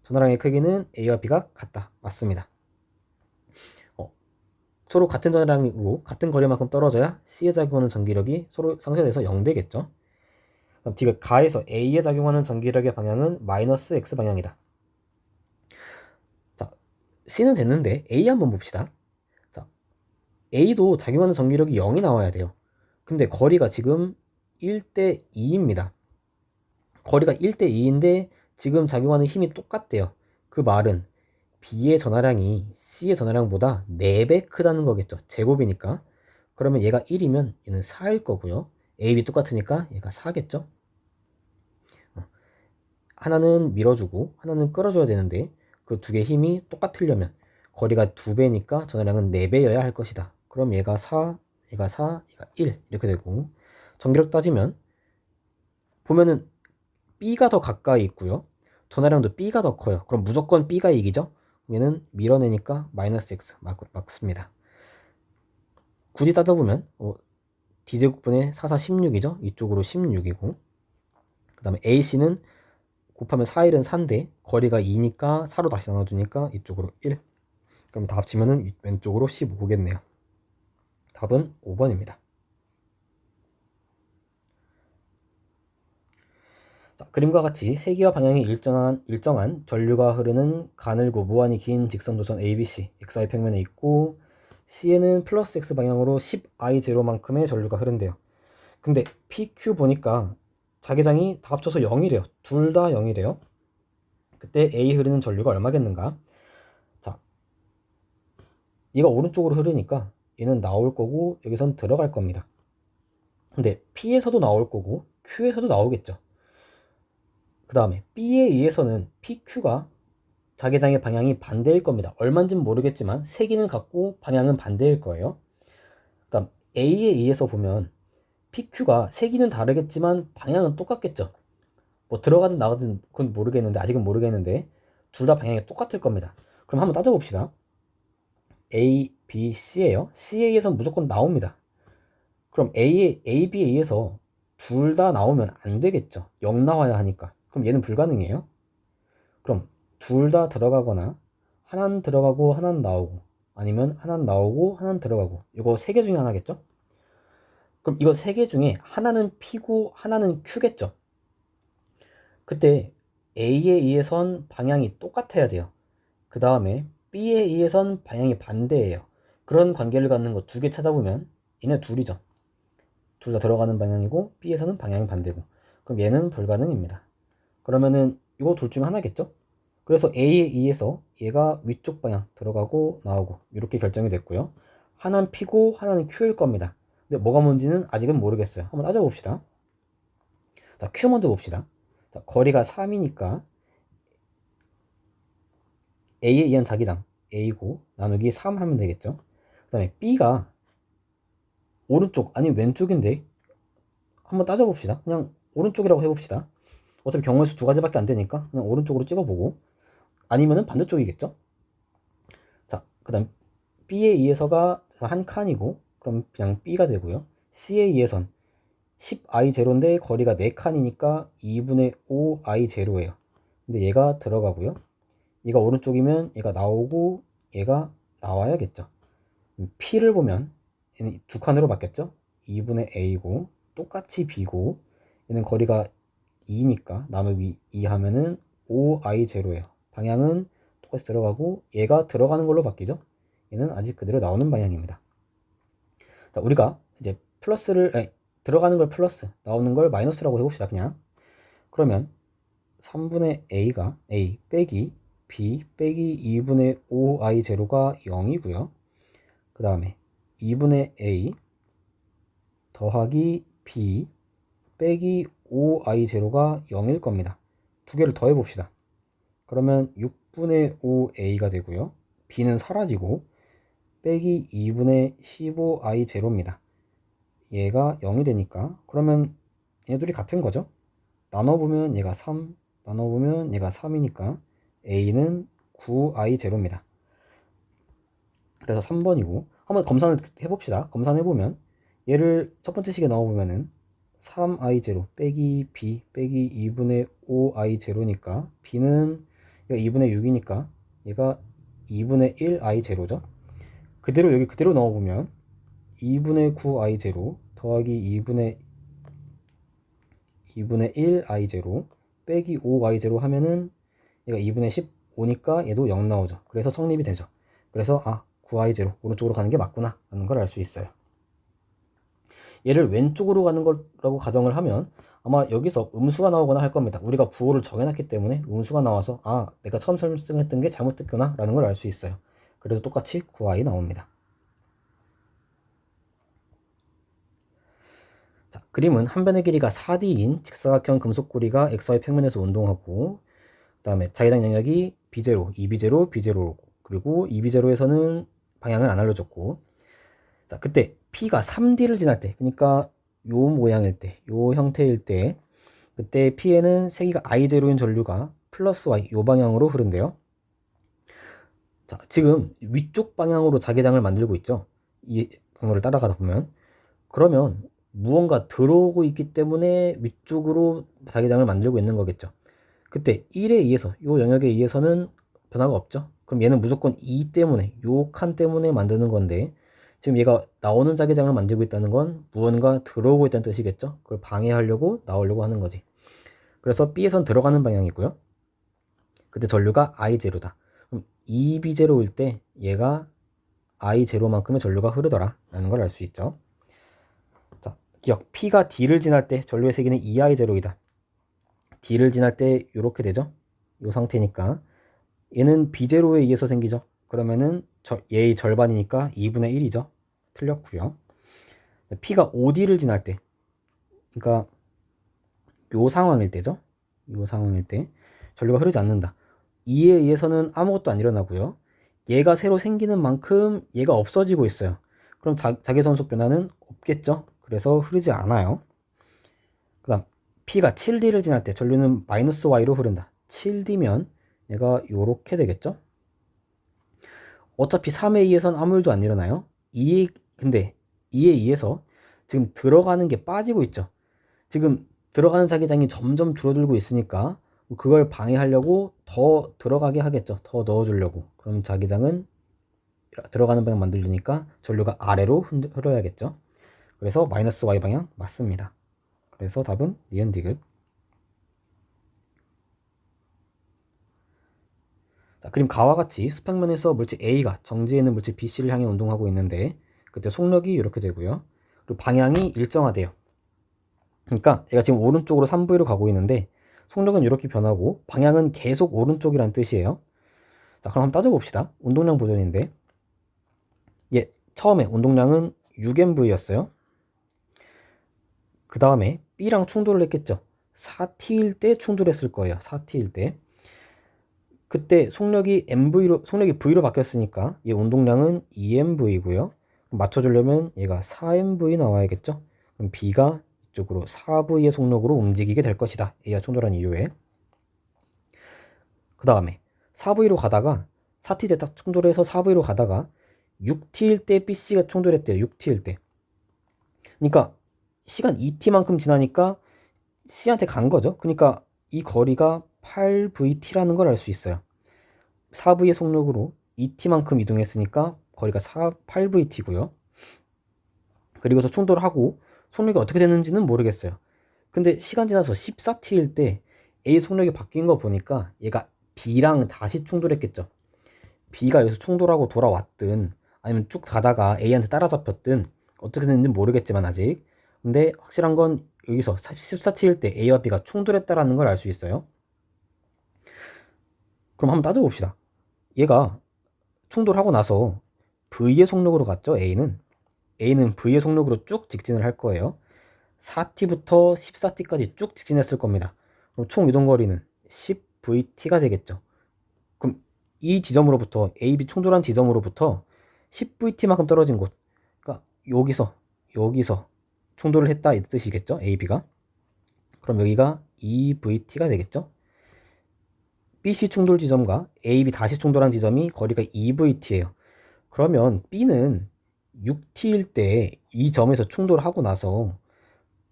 전화량의 크기는 A와 B가 같다 맞습니다. 서로 같은 전화량이고 같은 거리만큼 떨어져야 C에 작용하는 전기력이 서로 상쇄돼서 0 되겠죠. 그럼 D가 가에서 A에 작용하는 전기력의 방향은 마이너스 X 방향이다. 자, C는 됐는데 A 한번 봅시다. 자, A도 작용하는 전기력이 0이 나와야 돼요. 근데 거리가 지금 1대 2입니다. 거리가 1대 2인데 지금 작용하는 힘이 똑같대요. 그 말은 B의 전하량이 C의 전하량보다 4배 크다는 거겠죠. 제곱이니까. 그러면 얘가 1이면 얘는 4일 거고요. A, B 똑같으니까 얘가 4겠죠. 하나는 밀어주고 하나는 끌어줘야 되는데 그 두 개의 힘이 똑같으려면 거리가 2배니까 전하량은 4배여야 할 것이다. 그럼 얘가 4, 얘가 4, 얘가 1 이렇게 되고, 전기력 따지면 보면은 B가 더 가까이 있고요. 전하량도 B가 더 커요. 그럼 무조건 B가 이기죠. 얘는 밀어내니까 마이너스 X 맞습니다. 굳이 따져보면 D제곱분의 4, 4, 16이죠. 이쪽으로 16이고, 그 다음에 AC는 곱하면 4, 1은 4인데 거리가 2니까 4로 다시 나눠주니까 이쪽으로 1. 그럼 다 합치면은 왼쪽으로 15겠네요. 답은 5번입니다. 자, 그림과 같이 세기와 방향이 일정한 전류가 흐르는 가늘고 무한히 긴 직선도선 ABC, XY 평면에 있고, C에는 플러스 X 방향으로 10I0만큼의 전류가 흐른대요. 근데 PQ 보니까 자기장이 다 합쳐서 0이래요. 둘 다 0이래요. 그때 A 흐르는 전류가 얼마겠는가? 자, 얘가 오른쪽으로 흐르니까 얘는 나올 거고 여기선 들어갈 겁니다. 근데 P에서도 나올 거고 Q에서도 나오겠죠. 그 다음에 B에 의해서는 PQ가 자기장의 방향이 반대일 겁니다. 얼마인지는 모르겠지만 세기는 같고 방향은 반대일 거예요. 그 다음 A에 의해서 보면 PQ가 세기는 다르겠지만 방향은 똑같겠죠. 뭐 들어가든 나가든 그건 모르겠는데, 아직은 모르겠는데 둘 다 방향이 똑같을 겁니다. 그럼 한번 따져봅시다. A, B, C예요. C에 의해서는 무조건 나옵니다. 그럼 A, B에 의해서 둘 다 나오면 안 되겠죠. 0 나와야 하니까. 그럼 얘는 불가능해요. 그럼 둘 다 들어가거나 하나는 들어가고 하나는 나오고, 아니면 하나는 나오고 하나는 들어가고, 이거 세 개 중에 하나겠죠? 그럼 이거 세 개 중에 하나는 P고 하나는 Q겠죠? 그때 A에 의해선 방향이 똑같아야 돼요. 그 다음에 B에 의해선 방향이 반대예요. 그런 관계를 갖는 거 두 개 찾아보면 얘네 둘이죠. 둘 다 들어가는 방향이고 B에서는 방향이 반대고, 그럼 얘는 불가능입니다. 그러면은 이거 둘 중 하나겠죠? 그래서 A에 의해서 얘가 위쪽 방향 들어가고 나오고 이렇게 결정이 됐고요. 하나는 P고 하나는 Q일 겁니다. 근데 뭐가 뭔지는 아직은 모르겠어요. 한번 따져봅시다. 자, Q 먼저 봅시다. 자, 거리가 3이니까 A에 의한 자기장 A고 나누기 3 하면 되겠죠. 그 다음에 B가 오른쪽 아니면 왼쪽인데 한번 따져봅시다. 그냥 오른쪽이라고 해봅시다. 어차피 경우의 수 두 가지밖에 안 되니까 그냥 오른쪽으로 찍어보고, 아니면은 반대쪽이겠죠. 자, 그 다음 B에 의해서가 한 칸이고 그럼 그냥 B가 되고요. C에 의해선 10I0인데 거리가 4칸이니까 2분의 5I0예요. 근데 얘가 들어가고요. 얘가 오른쪽이면 얘가 나오고 얘가 나와야겠죠. P를 보면 얘는 두 칸으로 바뀌었죠. 2분의 A고 똑같이 B고, 얘는 거리가 2니까 나누기 2 하면은 5I0예요. 방향은 똑같이 들어가고 얘가 들어가는 걸로 바뀌죠. 얘는 아직 그대로 나오는 방향입니다. 자, 우리가 이제 들어가는 걸 플러스, 나오는 걸 마이너스라고 해봅시다. 그냥 그러면 3분의 A가 A 빼기 B 빼기 2분의 5I0가 0이고요. 그 다음에 2분의 A 더하기 B 빼기 5I0가 0일 겁니다. 두 개를 더해 봅시다. 그러면 6분의 5A가 되고요. B는 사라지고 빼기 2분의 15I0입니다. 얘가 0이 되니까 그러면 얘들이 같은 거죠. 나눠보면 얘가 3, 나눠보면 얘가 3이니까 A는 9I0입니다. 그래서 3번이고, 한번 검산을 해봅시다. 검산해보면 얘를 첫 번째 식에 넣어보면은 3I0 빼기 B 빼기 2분의 5I0니까 B는 얘가 2분의 6이니까 얘가 2분의 1I0죠. 그대로 여기 그대로 넣어보면 2분의 9I0 더하기 2분의 1I0 빼기 5I0 하면은 얘가 2분의 10 오니까 얘도 0 나오죠. 그래서 성립이 되죠. 그래서 9i0 오른쪽으로 가는 게 맞구나 라는 걸 알 수 있어요. 얘를 왼쪽으로 가는 거라고 가정을 하면 아마 여기서 음수가 나오거나 할 겁니다. 우리가 부호를 정해놨기 때문에 음수가 나와서 내가 처음 설정했던 게 잘못됐구나 라는 걸 알 수 있어요. 그래서 똑같이 9i 나옵니다. 자, 그림은 한 변의 길이가 4d인 직사각형 금속고리가 xy 평면에서 운동하고, 그 다음에 자기장 영역이 b0, 2b0, b0고, 그리고 2b0에서는 방향을 안 알려줬고, 자, 그때 p가 3d를 지날 때, 그러니까 요 모양일 때, 요 형태일 때, 그때 p에는 세기가 i0인 전류가 플러스 y 요 방향으로 흐른대요. 자, 지금 위쪽 방향으로 자기장을 만들고 있죠. 이 경로를 따라가다 보면. 그러면 무언가 들어오고 있기 때문에 위쪽으로 자기장을 만들고 있는 거겠죠. 그때 1에 의해서, 요 영역에 의해서는 변화가 없죠. 그럼 얘는 무조건 2 때문에, 요 칸 때문에 만드는 건데, 지금 얘가 나오는 자기장을 만들고 있다는 건 무언가 들어오고 있다는 뜻이겠죠. 그걸 방해하려고 나오려고 하는 거지. 그래서 B에선 들어가는 방향이고요. 그때 전류가 I0다. 그럼 2B0일 때 얘가 I0만큼의 전류가 흐르더라 라는 걸 알 수 있죠. 자, 기억. P가 D를 지날 때 전류의 세기는 2I0이다. D를 지날 때 이렇게 되죠. 이 상태니까 얘는 B0에 의해서 생기죠. 그러면은 얘의 절반이니까 2분의 1이죠. 틀렸고요. P가 OD를 지날 때, 그러니까 요 상황일 때죠. 요 상황일 때 전류가 흐르지 않는다. 이에 의해서는 아무것도 안 일어나고요. 얘가 새로 생기는 만큼 얘가 없어지고 있어요. 그럼 자기선속 변화는 없겠죠. 그래서 흐르지 않아요. 그 다음 P가 7D를 지날 때 전류는 마이너스 Y로 흐른다. 7D면 얘가 요렇게 되겠죠. 어차피 3에 의해서는 아무 일도 안 일어나요. 근데 2에 의해서 지금 들어가는 게 빠지고 있죠. 지금 들어가는 자기장이 점점 줄어들고 있으니까 그걸 방해하려고 더 들어가게 하겠죠. 더 넣어주려고. 그럼 자기장은 들어가는 방향 만들려니까 전류가 아래로 흘러야겠죠. 그래서 마이너스 Y 방향 맞습니다. 그래서 답은 니은 디귿. 자, 그림 가와 같이 수평면에서 물질 A가 정지에 있는 물질 BC를 향해 운동하고 있는데 그때 속력이 이렇게 되고요. 그리고 방향이 일정하대요. 그러니까 얘가 지금 오른쪽으로 3V로 가고 있는데 속력은 이렇게 변하고 방향은 계속 오른쪽이란 뜻이에요. 자, 그럼 한번 따져봅시다. 운동량 보존인데 처음에 운동량은 6mV였어요. 그 다음에 B랑 충돌을 했겠죠. 4T일 때 충돌했을 거예요. 4T일 때. 그때 속력이 V로 바뀌었으니까 얘 운동량은 2mV고요. 맞춰주려면 얘가 4mV 나와야겠죠. 그럼 B가 이쪽으로 4V의 속력으로 움직이게 될 것이다. A와 충돌한 이후에. 그 다음에 4V로 가다가 4T 때 딱 충돌해서 4V로 가다가 6T일 때 BC가 충돌했대요. 6T일 때. 그러니까 시간 2T만큼 지나니까 C한테 간 거죠. 그러니까 이 거리가 8VT라는 걸 알 수 있어요. 4V의 속력으로 2T만큼 이동했으니까 거리가 8VT고요. 그리고서 충돌을 하고 속력이 어떻게 됐는지는 모르겠어요. 근데 시간 지나서 14T일 때 A 속력이 바뀐 거 보니까 얘가 B랑 다시 충돌했겠죠. B가 여기서 충돌하고 돌아왔든 아니면 쭉 가다가 A한테 따라잡혔든 어떻게 됐는지 모르겠지만 아직. 근데 확실한 건 여기서 14T일 때 A와 B가 충돌했다라는 걸 알 수 있어요. 그럼 한번 따져봅시다. 얘가 충돌하고 나서 V의 속력으로 갔죠. A는 V의 속력으로 쭉 직진을 할 거예요. 4T부터 14T까지 쭉 직진했을 겁니다. 그럼 총 이동거리는 10VT가 되겠죠. 그럼 이 지점으로부터 AB 충돌한 지점으로부터 10VT만큼 떨어진 곳, 그러니까 여기서 충돌을 했다 이 뜻이겠죠. AB가. 그럼 여기가 2VT가 되겠죠. BC 충돌 지점과 AB 다시 충돌한 지점이 거리가 2VT예요. 그러면 B는 6T일 때 이 점에서 충돌하고 나서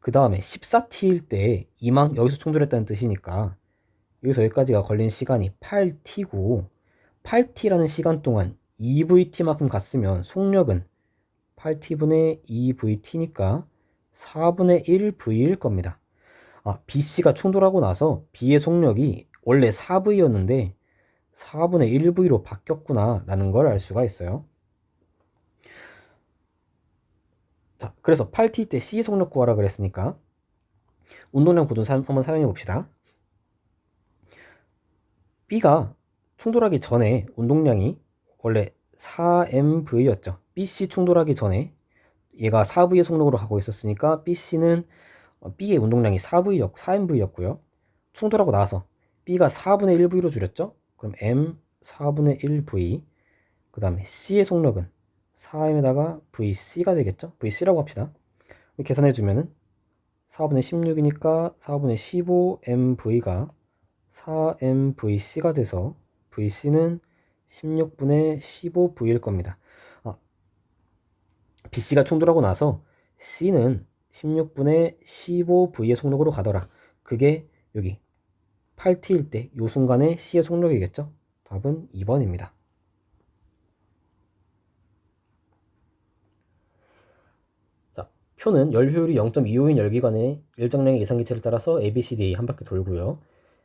그 다음에 14T일 때 여기서 충돌했다는 뜻이니까 여기서 여기까지가 걸린 시간이 8T고 8T라는 시간 동안 2VT만큼 갔으면 속력은 8T분의 2VT니까 4분의 1V일 겁니다. BC가 충돌하고 나서 B의 속력이 원래 4V였는데 4분의 1V로 바뀌었구나 라는 걸 알 수가 있어요. 자, 그래서 8T 때 C의 속력 구하라 그랬으니까 운동량 보존 한번 사용해 봅시다. B가 충돌하기 전에 운동량이 원래 4mV였죠. BC 충돌하기 전에 얘가 4V의 속력으로 가고 있었으니까 BC는 B의 운동량이 4mV였고요. 충돌하고 나서 B가 4분의 1V로 줄였죠. 그럼 M 4분의 1V, 그 다음에 C의 속력은 4m에다가 VC가 되겠죠. VC라고 합시다. 계산해 주면은 4분의 16이니까 4분의 15mV가 4mVC가 돼서 VC는 16분의 15V일 겁니다. BC가 충돌하고 나서 C는 16분의 15V의 속력으로 가더라. 그게 여기 8T일 때 이 순간의 C의 속력이겠죠. 답은 2번입니다. 자, 표는 열 효율이 0.25인 열기관의 일정량의 예상기체를 따라서 ABCD 한 바퀴 돌고요.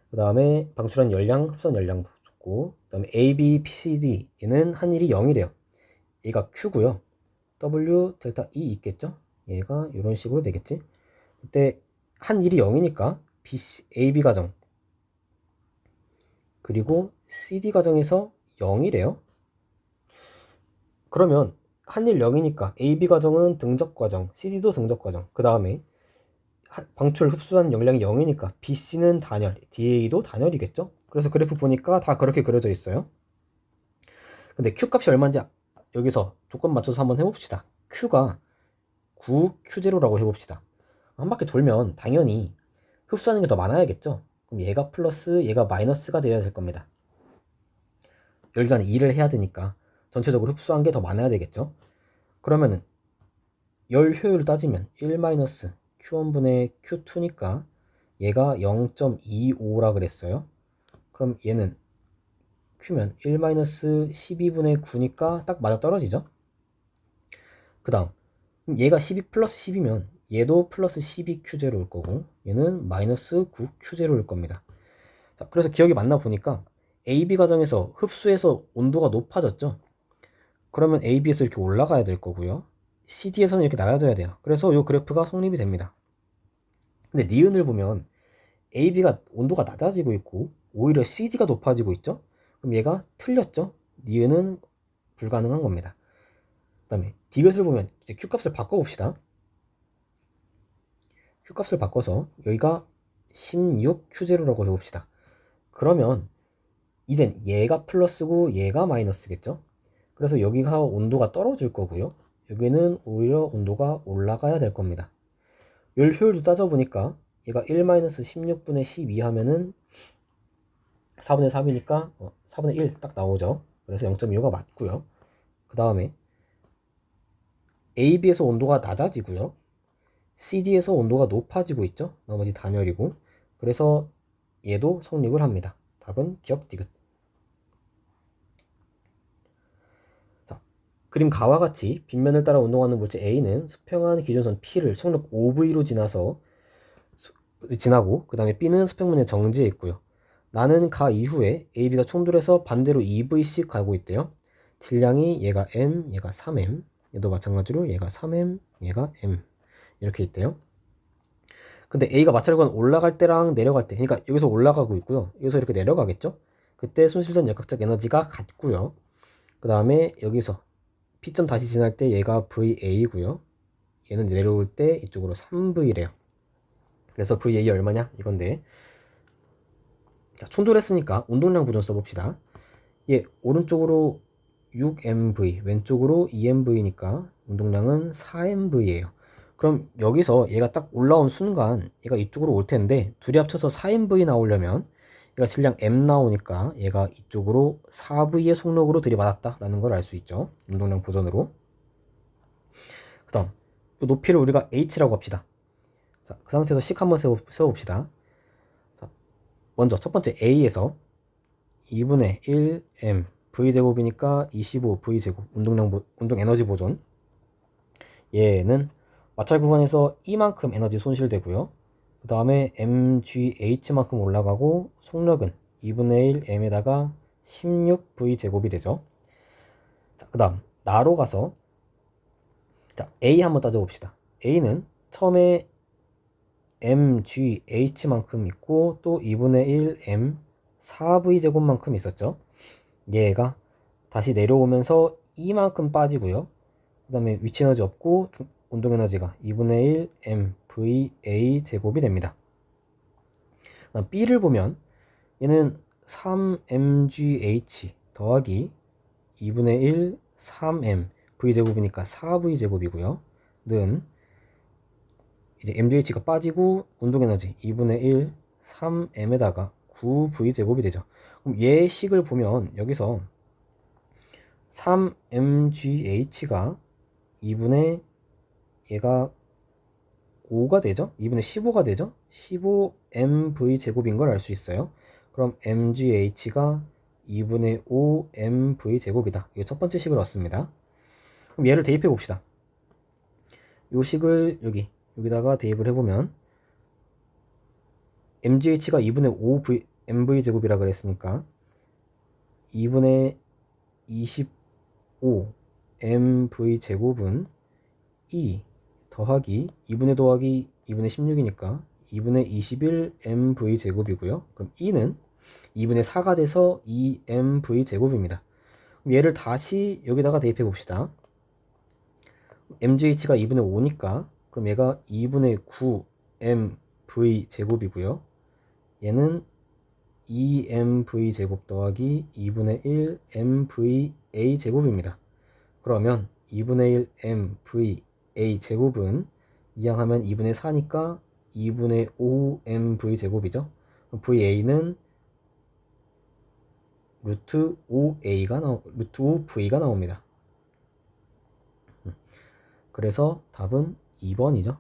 그 다음에 방출한 열량, 흡선 열량 줬고, 그 다음에 ABPCD 얘는 한일이 0이래요. 얘가 Q고요. W 델타 E 있겠죠? 얘가 이런 식으로 되겠지. 그때 한일이 0이니까 AB 가정 그리고 CD 가정에서 0이래요. 그러면 한일 0이니까 AB 과정은 등적 과정, CD도 등적 과정. 그 다음에 방출 흡수한 열량이 0이니까 BC는 단열, DA도 단열이겠죠? 그래서 그래프 보니까 다 그렇게 그려져 있어요. 근데 Q 값이 얼마인지 여기서 조건 맞춰서 한번 해봅시다. Q가 9Q0라고 해봅시다. 한 바퀴 돌면 당연히 흡수하는 게 더 많아야겠죠? 그럼 얘가 플러스 얘가 마이너스가 되어야 될 겁니다. 열기관에 2를 해야 되니까 전체적으로 흡수한 게 더 많아야 되겠죠? 그러면은 열 효율을 따지면 1-Q1분의 Q2니까 얘가 0.25라 그랬어요. 그럼 얘는 Q면 1-12분의 9니까 딱 맞아 떨어지죠? 그 다음 얘가 12 플러스 10이면 얘도 플러스 12Q0일 거고 얘는 마이너스 9Q0일 겁니다. 자, 그래서 기억이 맞나 보니까 AB 과정에서 흡수해서 온도가 높아졌죠? 그러면 AB에서 이렇게 올라가야 될 거고요. CD에서는 이렇게 낮아져야 돼요. 그래서 이 그래프가 성립이 됩니다. 근데 니은을 보면 AB가 온도가 낮아지고 있고 오히려 CD가 높아지고 있죠? 그럼 얘가 틀렸죠? 니은은 불가능한 겁니다. 그 다음에 D것을 보면 이제 Q값을 바꿔봅시다. Q값을 바꿔서 여기가 16Q0라고 해봅시다. 그러면 이젠 얘가 플러스고 얘가 마이너스겠죠? 그래서 여기가 온도가 떨어질 거고요. 여기는 오히려 온도가 올라가야 될 겁니다. 열 효율도 따져보니까 얘가 1-16분의 12 하면은 4분의 3이니까 4분의 1 딱 나오죠. 그래서 0.25가 맞고요. 그 다음에 AB에서 온도가 낮아지고요. CD에서 온도가 높아지고 있죠. 나머지 단열이고. 그래서 얘도 성립을 합니다. 답은 기억 디귿. 자, 그림 가와 같이 빗면을 따라 운동하는 물체 A는 수평한 기준선 P를 속력 5V로 지나고 그 다음에 B는 수평면에 정지해 있고요. 나는 가 이후에 AB가 충돌해서 반대로 2V씩 가고 있대요. 질량이 얘가 M, 얘가 3M, 얘도 마찬가지로 얘가 3M, 얘가 M 이렇게 있대요. 근데 A가 마찰구간 올라갈 때랑 내려갈 때, 그러니까 여기서 올라가고 있고요. 여기서 이렇게 내려가겠죠? 그때 손실된 역학적 에너지가 같고요. 그 다음에 여기서 P점 다시 지날 때 얘가 VA고요. 얘는 내려올 때 이쪽으로 3V래요. 그래서 VA 얼마냐? 이건데 충돌했으니까 운동량 보존 써봅시다. 얘 오른쪽으로 6mv, 왼쪽으로 2mv니까 운동량은 4mv예요. 그럼 여기서 얘가 딱 올라온 순간 얘가 이쪽으로 올 텐데 둘이 합쳐서 4mv 나오려면 얘가 질량 m 나오니까 얘가 이쪽으로 4v의 속력으로 들이받았다 라는 걸 알 수 있죠. 운동량 보존으로. 그 다음 높이를 우리가 h라고 합시다. 자, 그 상태에서 식 한번 세워봅시다. 자, 먼저 첫 번째 a에서 2분의 1m v제곱이니까 25v제곱 운동 에너지 보존. 얘는 마찰 구간에서 이만큼 에너지 손실되고요. 그 다음에 mgh만큼 올라가고 속력은 2분의 1m에다가 16v 제곱이 되죠. 자, 그 다음 나로 가서 자, a 한번 따져봅시다. a는 처음에 mgh만큼 있고 또 2분의 1 m 4v 제곱만큼 있었죠. 얘가 다시 내려오면서 이만큼 빠지고요. 그 다음에 위치 에너지 없고 운동 에너지가 2분의 1 mva 제곱이 됩니다. b를 보면 얘는 3mgh 더하기 2분의 1 3m v제곱이니까 4v제곱이고요. 는 이제 mgh가 빠지고 운동에너지 2분의 1 3m에다가 9v제곱이 되죠. 그럼 얘 식을 보면 여기서 3mgh가 2분의 얘가 5가 되죠? 2분의 15가 되죠? 15mv제곱인 걸 알 수 있어요. 그럼 mgh가 2분의 5mv제곱이다. 이거 첫 번째 식을 얻습니다. 그럼 얘를 대입해 봅시다. 이 식을 여기다가 대입을 해보면 mgh가 2분의 5mv제곱이라 그랬으니까 2분의 25mv제곱은 2 더하기 2분의 더하기 2분의 16이니까 2분의 21mv제곱이고요. 그럼 2는 2분의 4가 돼서 2mv제곱입니다. 그럼 얘를 다시 여기다가 대입해 봅시다. mgh가 2분의 5니까 그럼 얘가 2분의 9mv제곱이고요. 얘는 2mv제곱 더하기 2분의 1mva 제곱입니다. 그러면 2분의 1mva 제곱은 이항하면 2분의 4니까 2분의 5mv 제곱이죠. va는 루트 5v가 나옵니다. 그래서 답은 2번이죠.